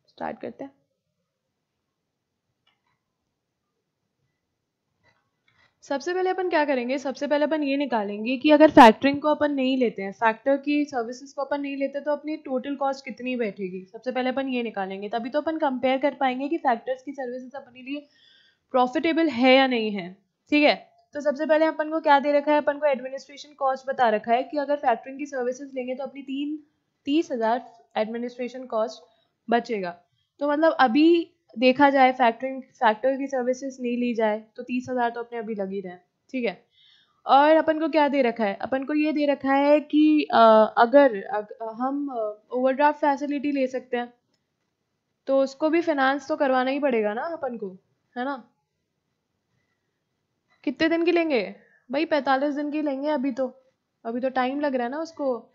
स्टार्ट करते हैं। सबसे पहले अपन क्या करेंगे, सबसे पहले अपन ये निकालेंगे कि अगर फैक्टरिंग को अपन नहीं लेते हैं, फैक्टर की सर्विसेज को अपन नहीं लेते, तो अपनी टोटल कॉस्ट कितनी बैठेगी। सबसे पहले अपन ये निकालेंगे, तभी तो अपन कंपेयर कर पाएंगे कि फैक्टर्स की सर्विसेज अपने लिए प्रॉफिटेबल है या नहीं है, ठीक है। तो सबसे पहले अपन को क्या दे रखा है, अपन को एडमिनिस्ट्रेशन कॉस्ट बता रखा है कि अगर फैक्टरिंग की सर्विसेज लेंगे तो अपनी 30,000 एडमिनिस्ट्रेशन कॉस्ट बचेगा। तो मतलब अभी देखा जाए फैक्टर की सर्विसेज नहीं ली जाए तो 30,000 तो अपने अभी लग ही रहे हैं, ठीक है। और अपन को क्या दे रखा है, अपन को ये दे रखा है कि अगर हम ओवरड्राफ्ट फैसिलिटी ले सकते हैं तो उसको भी फाइनेंस तो करवाना ही पड़ेगा ना अपन को, है ना। कितने दिन की लेंगे भाई, 45 दिन की लेंगे। अभी तो टाइम लग रहा है ना उसको।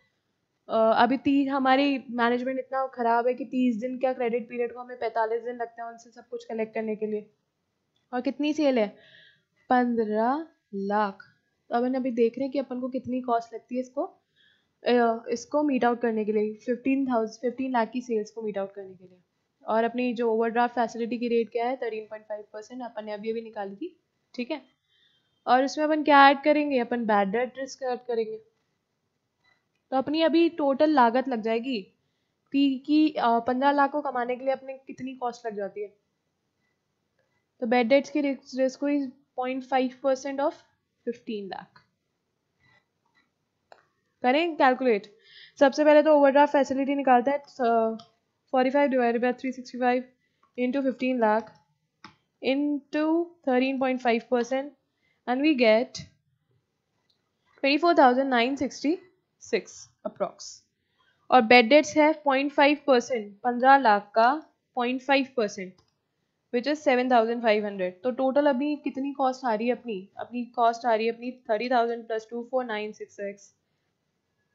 अभी हमारी मैनेजमेंट इतना खराब है कि 30 दिन क्या क्रेडिट पीरियड को हमें 45 दिन लगते हैं उनसे सब कुछ कलेक्ट करने के लिए। और कितनी सेल है, 15 लाख। तो अपन अभी देख रहे हैं कि अपन को कितनी कॉस्ट लगती है इसको मीट आउट करने के लिए, 15 लाख की सेल्स को मीट आउट करने के लिए। और अपनी जो ओवरड्राफ्ट फैसिलिटी की रेट क्या है 13.5%, अपन ने अभी निकाली थी, ठीक है। और इसमें अपन क्या ऐड करेंगे, अपन बैड डेट रिस्क ऐड करेंगे। तो अपनी अभी टोटल लागत लग जाएगी कि 15 लाख को कमाने के लिए अपने कितनी कॉस्ट लग जाती है। तो बैड डेट्स की रिस्क हुई 0.5% ऑफ 15 लाख। करें कैलकुलेट। सबसे पहले तो ओवरड्राफ्ट फैसिलिटी निकालते हैं, 45 divided by 365 into 15 lakh into 13.5%, and we get 24,966 approx. और बेड डेट्स है 0.5%, 15 लाख का 0.5%, विच इज 7,500। तो टोटल अभी कितनी कॉस्ट आ रही है, अपनी कॉस्ट आ रही है अपनी 30,000 प्लस 24,966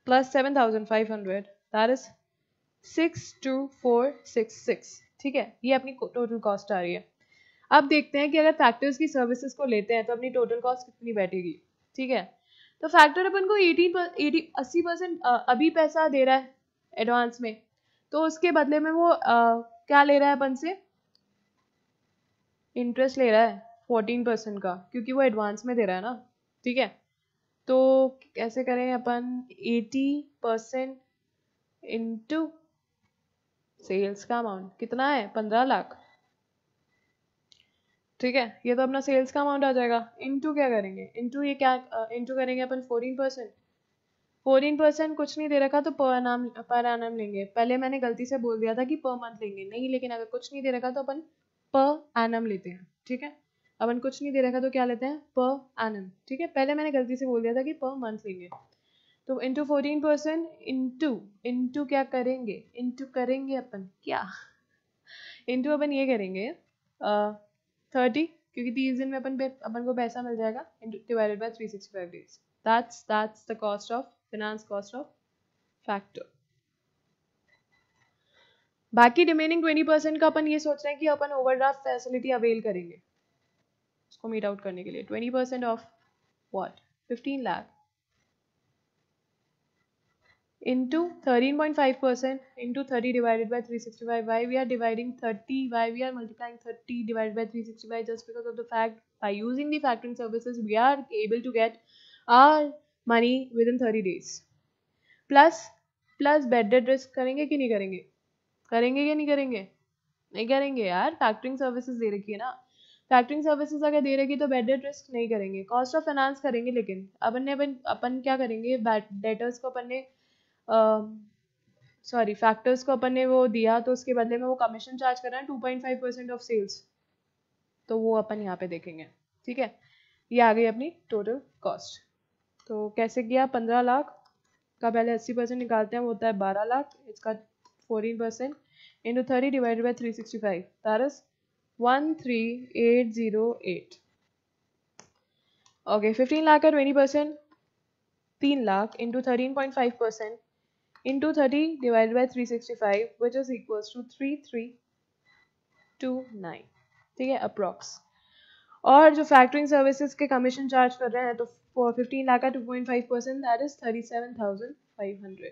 प्लस 7,500, दैट इज 62466, ठीक है। ये अपनी टोटल कॉस्ट आ रही है। अब देखते हैं कि अगर फैक्टर्स की सर्विसेज को लेते हैं तो अपनी टोटल कॉस्ट कितनी बैठेगी, ठीक है। तो फैक्टर अपन को 80% अभी पैसा दे रहा है एडवांस में, तो उसके बदले में वो क्या ले रहा है अपन से, इंटरेस्ट ले रहा है 14% का, क्योंकि वो एडवांस में दे रहा है ना, ठीक है। तो कैसे करें अपन, 80% इंटू सेल्स का अमाउंट कितना है 15 लाख, ठीक है। ये तो अपना सेल्स का अमाउंट आ जाएगा। इनटू क्या करेंगे, इनटू ये क्या इनटू करेंगे अपन 14%। 14% कुछ नहीं दे रखा तो पर एनम लेंगे। पहले मैंने गलती से बोल दिया था कि पर मंथ लेंगे, नहीं, लेकिन अगर कुछ नहीं दे रखा तो अपन पर एनम लेते हैं, ठीक है। अपन कुछ नहीं दे रखा तो क्या लेते हैं, पर एनम, ठीक है। पहले मैंने गलती से बोल दिया था कि पर मंथ लेंगे। तो इंटू 14% इंटू क्या करेंगे, इंटू करेंगे अपन क्या, इंटू अपन ये करेंगे 30, क्योंकि 30 दिन में अपन को पैसा मिल जाएगा, divided by 365 days. That's the cost of finance cost of factor. बाकी रिमेनिंग 20% का अपन ये सोच रहे हैं कि अपन ओवरड्राफ्ट फैसिलिटी अवेल करेंगे उसको मीट आउट करने के लिए. 20% of what, 15 lakh into 13.5% into 30 divided by 365. Why we are dividing 30, why we are multiplying 30 divided by 365? Just because of the fact by using the factoring services we are able to get our money within 30 days. plus bad debt risk करेंगे कि नहीं करेंगे, करेंगे कि नहीं करेंगे, नहीं करेंगे यार, फैक्टरिंग सर्विसेज दे रखी है ना. फैक्टरिंग सर्विसेज अगर दे रखी तो बैड डेट रिस्क नहीं करेंगे, कॉस्ट ऑफ फाइनेंस करेंगे. लेकिन अपन क्या करेंगे, डेटर्स को अपन ने सॉरी फैक्टर्स को अपन ने वो दिया तो उसके बदले में वो कमीशन चार्ज कर रहे हैं 2.5% ऑफ सेल्स, तो वो अपन यहाँ पे देखेंगे. ठीक है, ये आ गई अपनी टोटल कॉस्ट. तो कैसे किया, 15 लाख का पहले 80% निकालते हैं, वो होता है 12 लाख, इसका 14% into 30 divided by 365, that is 13808. Okay, 15 lakh का 20%, 3 lakh into 13.5% into 30 divided by 365, which is equals to 3329. ठीक है, अप्रॉक्स. और जो फैक्टरिंग सर्विसेज के कमीशन चार्ज कर रहे हैं तो 15 लाख का 2.5%, that is 37,500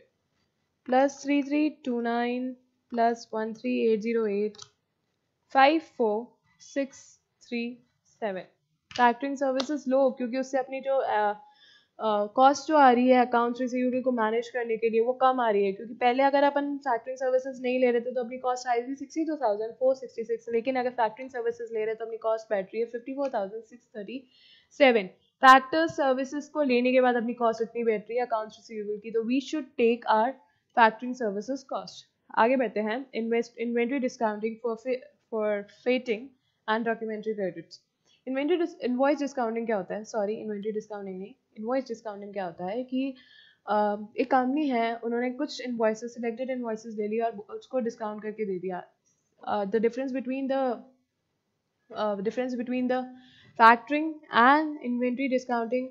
plus 3329 plus 13808 54637. Factoring services लो क्योंकि उससे अपनी जो कॉस्ट जो आ रही है अकाउंट्स रिसीवेबल को मैनेज करने के लिए वो कम आ रही है, क्योंकि पहले अगर अपन फैक्टरिंग सर्विसेज नहीं ले रहे थे तो अपनी कॉस्ट आई थी 62,466, लेकिन अगर फैक्टरिंग सर्विसेज ले रहे तो अपनी कॉस्ट बैठ रही है 54,637. फैक्टर सर्विसेज को लेने के बाद अपनी कॉस्ट इतनी बैठ रही है अकाउंट्स रिसीवेबल की, तो we should take our factoring services cost. आगे बढ़ते हैं, inventory discounting forfaiting and documentary credits. Invoice discounting क्या होता है, सॉरी इन्वेंट्री डिस्काउंटिंग नहीं, इनवॉइस डिस्काउंटिंग क्या होता है कि एक कंपनी है, उन्होंने कुछ इनवॉइसेस, सिलेक्टेड इनवॉइसेस ले लिया और उसको डिस्काउंट करके दे दिया. The difference between the factoring and inventory discounting,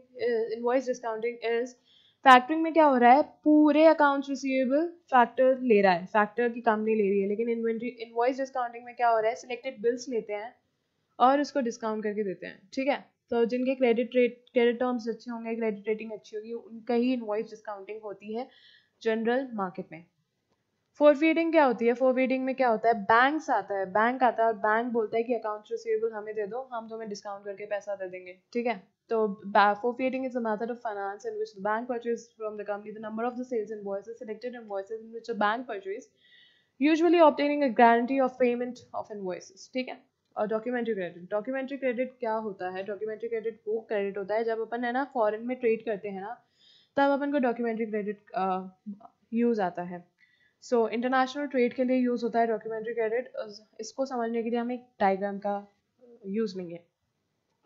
invoice discounting is, factoring में क्या हो रहा है, पूरे अकाउंट्स रिसीवेबल फैक्टर ले रहा है, फैक्टर की कंपनी ले रही है, लेकिन इनवॉइस डिस्काउंटिंग में क्या हो रहा है, सिलेक्टेड बिल्स लेते हैं और उसको डिस्काउंट करके देते हैं. ठीक है, तो जिनके क्रेडिट टर्म्स अच्छे होंगे, क्रेडिट रेटिंग अच्छी होगी, उनका ही इनवॉइस डिस्काउंटिंग होती है जनरल मार्केट में. फोरफीडिंग क्या होती है, फोरफीडिंग में क्या होता है, बैंक आता है और बैंक बोलता है कि अकाउंट्स रिसीवेबल हमें दे दो, हम तुम्हें डिस्काउंट करके पैसा दे देंगे. ठीक है, तो forfeiting is a method of finance in which the bank purchases from the company the number of the sales invoices, selected invoices in which the bank purchase, usually obtaining a guarantee of payment of invoices. ठीक है, और documentary credit क्या होता है, documentary credit वो credit होता है जब अपन है ना फॉरेन में ट्रेड करते हैं ना, तब अपन को डॉक्यूमेंट्री क्रेडिट यूज आता है. सो इंटरनेशनल ट्रेड के लिए यूज होता है डॉक्यूमेंट्री क्रेडिट. इसको समझने के लिए हम एक डायग्राम का यूज लेंगे.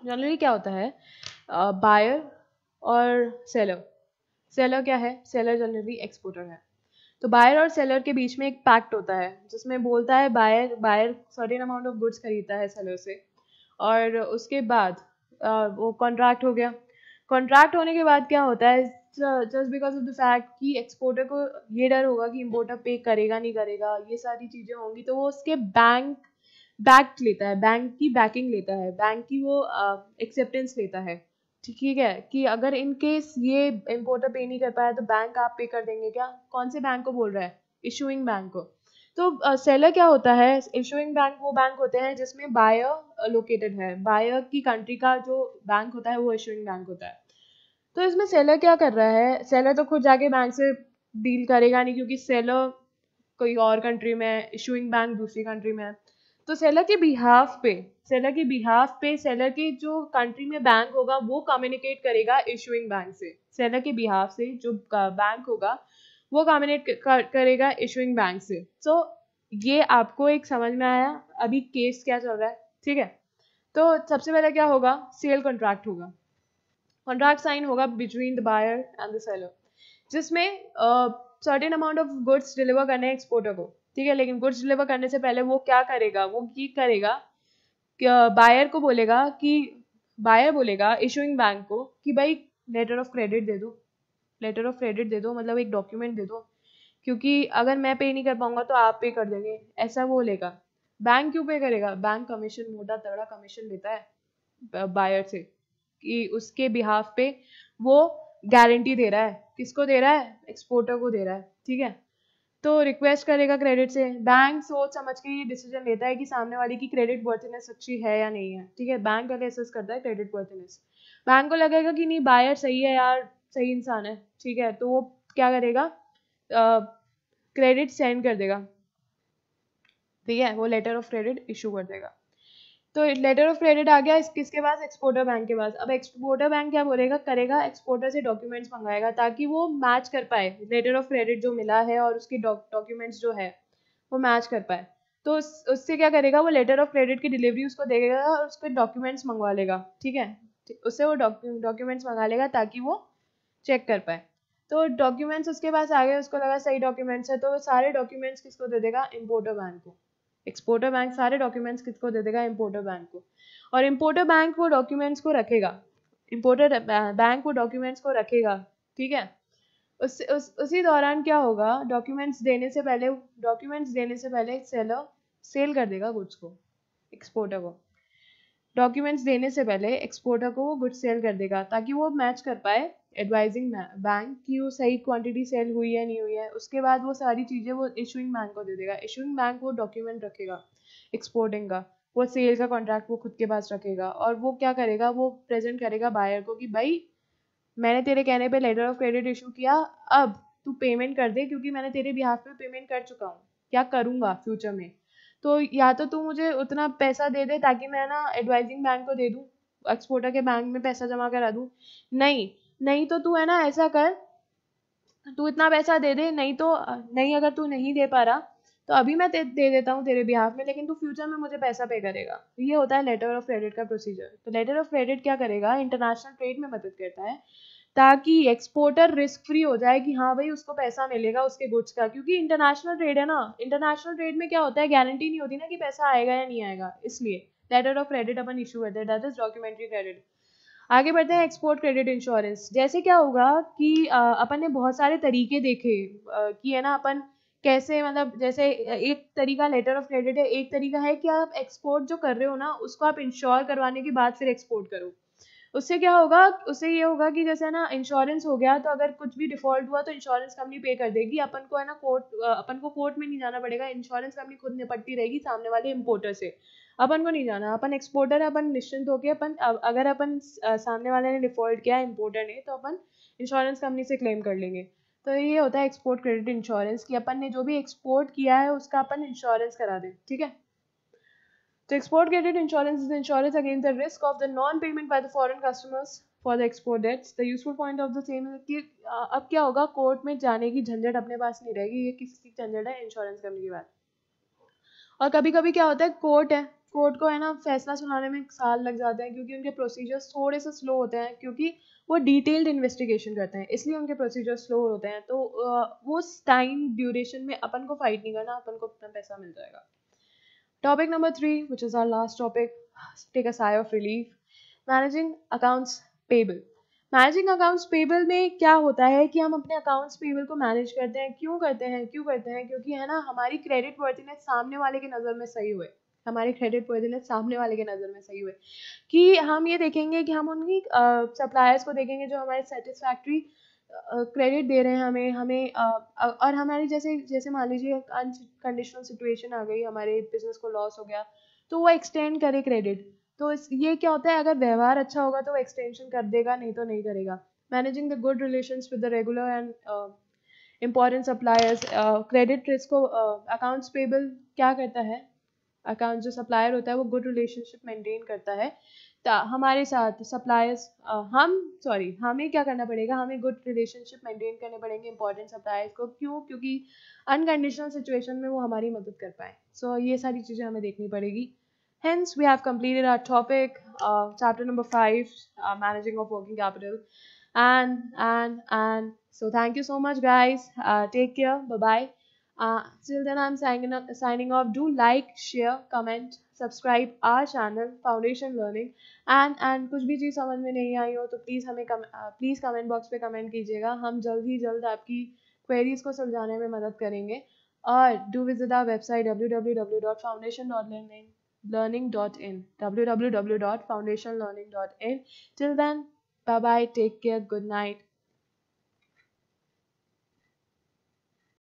जनरली क्या होता है, बायर और सेलर क्या है, सेलर जनरली एक्सपोर्टर है. तो बायर और सेलर के बीच में एक पैक्ट होता है जिसमें बोलता है buyer certain amount of goods खरीदता है सेलर से, और उसके बाद वो कॉन्ट्रैक्ट हो गया. कॉन्ट्रैक्ट होने के बाद क्या होता है, just because of the fact कि एक्सपोर्टर को ये डर होगा कि इम्पोर्टर पे करेगा नहीं करेगा, ये सारी चीज़ें होंगी, तो वो उसके बैंक लेता है, बैंक की बैकिंग लेता है, बैंक की वो एक्सेप्टेंस लेता है. ठीक है, कि अगर इन केस ये इम्पोर्टर पे नहीं कर पाया तो बैंक आप पे कर देंगे क्या, कौन से बैंक को बोल रहा है, इशूइंग बैंक को. तो सेलर क्या होता है, इशूइंग बैंक वो बैंक होते हैं जिसमें बायर लोकेटेड है, बायर की कंट्री का जो बैंक होता है वो इशूइंग बैंक होता है. तो इसमें सेलर क्या कर रहा है, सेलर तो खुद जाके बैंक से डील करेगा नहीं, क्योंकि सेलर कोई और कंट्री में है, इशूइंग बैंक दूसरी कंट्री में है. तो सेलर के बिहाफ पे सेलर की जो कंट्री में बैंक होगा वो कम्युनिकेट करेगा इशूइंग बैंक से. सेलर के बिहाफ से जो बैंक होगा वो कम्युनिकेट करेगा इशूइंग बैंक से. सो ये आपको एक समझ में आया अभी केस क्या चल रहा है. ठीक है, तो सबसे पहले क्या होगा, सेल कॉन्ट्रैक्ट होगा, कॉन्ट्रैक्ट साइन होगा between the buyer and the seller. जिसमें certain amount of goods deliver करने हैं एक्सपोर्टर को, ठीक है। लेकिन गुड्स डिलीवर करने से पहले वो क्या करेगा, वो ये करेगा बायर को बोलेगा कि बायर बोलेगा इशूइंग बैंक को कि भाई लेटर ऑफ क्रेडिट दे दो, लेटर ऑफ क्रेडिट दे दो, मतलब एक डॉक्यूमेंट दे दो, क्योंकि अगर मैं पे नहीं कर पाऊंगा तो आप पे कर देंगे, ऐसा वो लेगा। बैंक क्यों पे करेगा, बैंक कमीशन, मोटा तगड़ा कमीशन लेता है बायर से कि उसके बिहाफ पे वो गारंटी दे रहा है, किसको दे रहा है, एक्सपोर्टर को दे रहा है, ठीक है। तो रिक्वेस्ट करेगा क्रेडिट से, बैंक सोच समझ के ये डिसीजन लेता है कि सामने वाले की क्रेडिट वर्थीनेस अच्छी है या नहीं है, ठीक है। बैंक अगर असेस करता है क्रेडिट वर्थीनेस, बैंक को लगेगा कि नहीं बायर सही है यार, सही इंसान है, ठीक है, तो वो क्या करेगा, क्रेडिट सेंड कर देगा, ठीक है, वो लेटर ऑफ क्रेडिट इशू कर देगा। तो लेटर ऑफ क्रेडिट आ गया किसके पास, एक्सपोर्टर बैंक के पास। अब एक्सपोर्टर बैंक क्या बोलेगा, करेगा एक्सपोर्टर से डॉक्यूमेंट्स मंगाएगा ताकि वो मैच कर पाए लेटर ऑफ क्रेडिट जो मिला है और उसकी डॉक्यूमेंट्स जो है वो मैच कर पाए। तो उससे क्या करेगा, वो लेटर ऑफ क्रेडिट की डिलीवरी उसको देगा और उसके डॉक्यूमेंट्स मंगवा लेगा, ठीक है, उससे वो डॉक्यूमेंट्स मंगा लेगा ताकि वो चेक कर पाए। तो डॉक्यूमेंट्स उसके पास आ गए, उसको लगा सही डॉक्यूमेंट्स है, तो वो सारे डॉक्यूमेंट्स किसको दे देगा, इम्पोर्टर बैंक को। एक्सपोर्टर बैंक सारे डॉक्यूमेंट्स किसको दे देगा, इम्पोर्टर बैंक को। और इम्पोर्टर बैंक वो डॉक्यूमेंट्स को रखेगा, इम्पोर्टर बैंक वो डॉक्यूमेंट्स को रखेगा, ठीक है। उसी दौरान क्या होगा, डॉक्यूमेंट्स देने से पहले सेलर सेल कर देगा गुड्स को, एक्सपोर्टर को। डॉक्यूमेंट्स देने से पहले एक्सपोर्टर को वो गुड्स सेल कर देगा ताकि वो मैच कर पाए एडवाइजिंग बैंक की वो सही क्वांटिटी सेल हुई है नहीं हुई है। उसके बाद वो सारी चीज़ें वो इशूइंग बैंक को दे देगा, इशूइंग बैंक वो डॉक्यूमेंट रखेगा एक्सपोर्टिंग का, वो सेल का कॉन्ट्रैक्ट वो खुद के पास रखेगा और वो क्या करेगा, वो प्रेजेंट करेगा बायर को कि भाई मैंने तेरे कहने पे लेटर ऑफ क्रेडिट इशू किया, अब तू पेमेंट कर दे क्योंकि मैंने तेरे बिहाफ पे पेमेंट कर चुका हूँ, क्या करूँगा फ्यूचर में। तो या तो तू मुझे उतना पैसा दे दे ताकि मैं ना एडवाइजिंग बैंक को दे दूँ, एक्सपोर्टर के बैंक में पैसा जमा करा दूँ, नहीं नहीं तो तू है ना ऐसा कर, तू इतना पैसा दे दे, नहीं तो नहीं, अगर तू नहीं दे पा रहा तो अभी मैं दे देता हूँ तेरे बिहाफ में, लेकिन तू फ्यूचर में मुझे पैसा पे करेगा। तो ये होता है लेटर ऑफ क्रेडिट का प्रोसीजर। तो लेटर ऑफ क्रेडिट क्या करेगा, इंटरनेशनल ट्रेड में मदद करता है ताकि एक्सपोर्टर रिस्क फ्री हो जाए कि हाँ भाई उसको पैसा मिलेगा उसके गुड्स का, क्योंकि इंटरनेशनल ट्रेड है ना, इंटरनेशनल ट्रेड में क्या होता है, गारंटी नहीं होती ना कि पैसा आएगा या नहीं आएगा, इसलिए लेटर ऑफ क्रेडिट अपन इशू करते हैं, दैट इज डॉक्यूमेंट्री क्रेडिट। आगे बढ़ते हैं, एक्सपोर्ट क्रेडिट इंश्योरेंस। जैसे क्या होगा कि अपन ने बहुत सारे तरीके देखे कि है ना अपन कैसे, मतलब जैसे एक तरीका लेटर ऑफ क्रेडिट है, एक तरीका है कि आप एक्सपोर्ट जो कर रहे हो ना उसको आप इंश्योर करवाने के बाद फिर एक्सपोर्ट करो। उससे क्या होगा, उससे ये होगा कि जैसे ना इंश्योरेंस हो गया तो अगर कुछ भी डिफॉल्ट हुआ तो इंश्योरेंस कंपनी पे कर देगी, अपन को है ना अपन को कोर्ट में नहीं जाना पड़ेगा, इंश्योरेंस कंपनी खुद निपटती रहेगी सामने वाले इम्पोर्टर से, अपन को नहीं जाना, अपन एक्सपोर्टर है, अपन निश्चिंत होके अपन अगर अपन सामने वाले ने डिफॉल्ट किया इम्पोर्टर ने तो अपन इंश्योरेंस कंपनी से क्लेम कर लेंगे। तो ये होता है एक्सपोर्ट क्रेडिट इंश्योरेंस कि अपन ने जो भी एक्सपोर्ट किया है उसका अपन इंश्योरेंस करा दें, ठीक है। तो export credit insurance is the insurance against the risk of the non-payment by the foreign customers for the export debts. The useful point of the same है कि अब क्या होगा, कोर्ट में जाने की झंझट अपने पास नहीं रहेगी, ये किसकी झंझट है, इंश्योरेंस कंपनी की बात। और कभी कभी क्या होता है, कोर्ट है, कोर्ट को है ना फैसला सुनाने में साल लग जाते हैं क्योंकि उनके प्रोसीजर्स थोड़े से स्लो होते हैं, क्योंकि वो डिटेल्ड इन्वेस्टिगेशन करते हैं, इसलिए उनके प्रोसीजर्स स्लो होते हैं। तो वो टाइम ड्यूरेशन में अपन को फाइट नहीं करना, अपन को अपना पैसा मिल जाएगा। Topic number 3, which is our last topic, take a sigh of relief. Managing accounts payable. Managing accounts payable में क्या होता है कि हम अपने accounts payable को manage करते हैं, क्यों करते हैं, क्योंकि है ना हमारी credit worthiness सामने वाले की नज़र में सही हुए, हमारी credit worthiness सामने वाले के नज़र में सही हुए, कि हम ये देखेंगे कि हम उनकी suppliers को देखेंगे जो हमारे satisfactory क्रेडिट दे रहे हैं हमें और हमारी जैसे जैसे मान लीजिए अनकंडीशनल सिचुएशन आ गई, हमारे बिजनेस को लॉस हो गया तो वो एक्सटेंड करे क्रेडिट। तो ये क्या होता है, अगर व्यवहार अच्छा होगा तो वो एक्सटेंशन कर देगा, नहीं तो नहीं करेगा। Managing the good relations with the regular and important suppliers. Credit risk को अकाउंट्स पेबल क्या करता है, अकाउंट जो सप्लायर होता है वो गुड रिलेशनशिप मेंटेन करता है हमारे साथ सप्लायर्स, हमें क्या करना पड़ेगा, हमें गुड रिलेशनशिप मेंटेन करने पड़ेंगे इंपॉर्टेंट सप्लायर्स को, क्यों, क्योंकि अनकंडीशनल सिचुएशन में वो हमारी मदद कर पाए। सो ये सारी चीज़ें हमें देखनी पड़ेगी। Hence, we have completed our topic, chapter number 5, managing of working capital. And so thank you so much, guys. Take care. Bye bye. Till then, I'm signing off. Do like, share, comment, subscribe our channel Foundation Learning. And कुछ भी चीज़ समझ में नहीं आई हो तो please हमें please comment box पे comment कीजिएगा. हम जल्द ही जल्द आपकी क्वेरीज को सुलझाने में मदद करेंगे. और do visit our website www.foundationlearning.in www.foundationlearning.in. Till then, bye bye, take care, good night.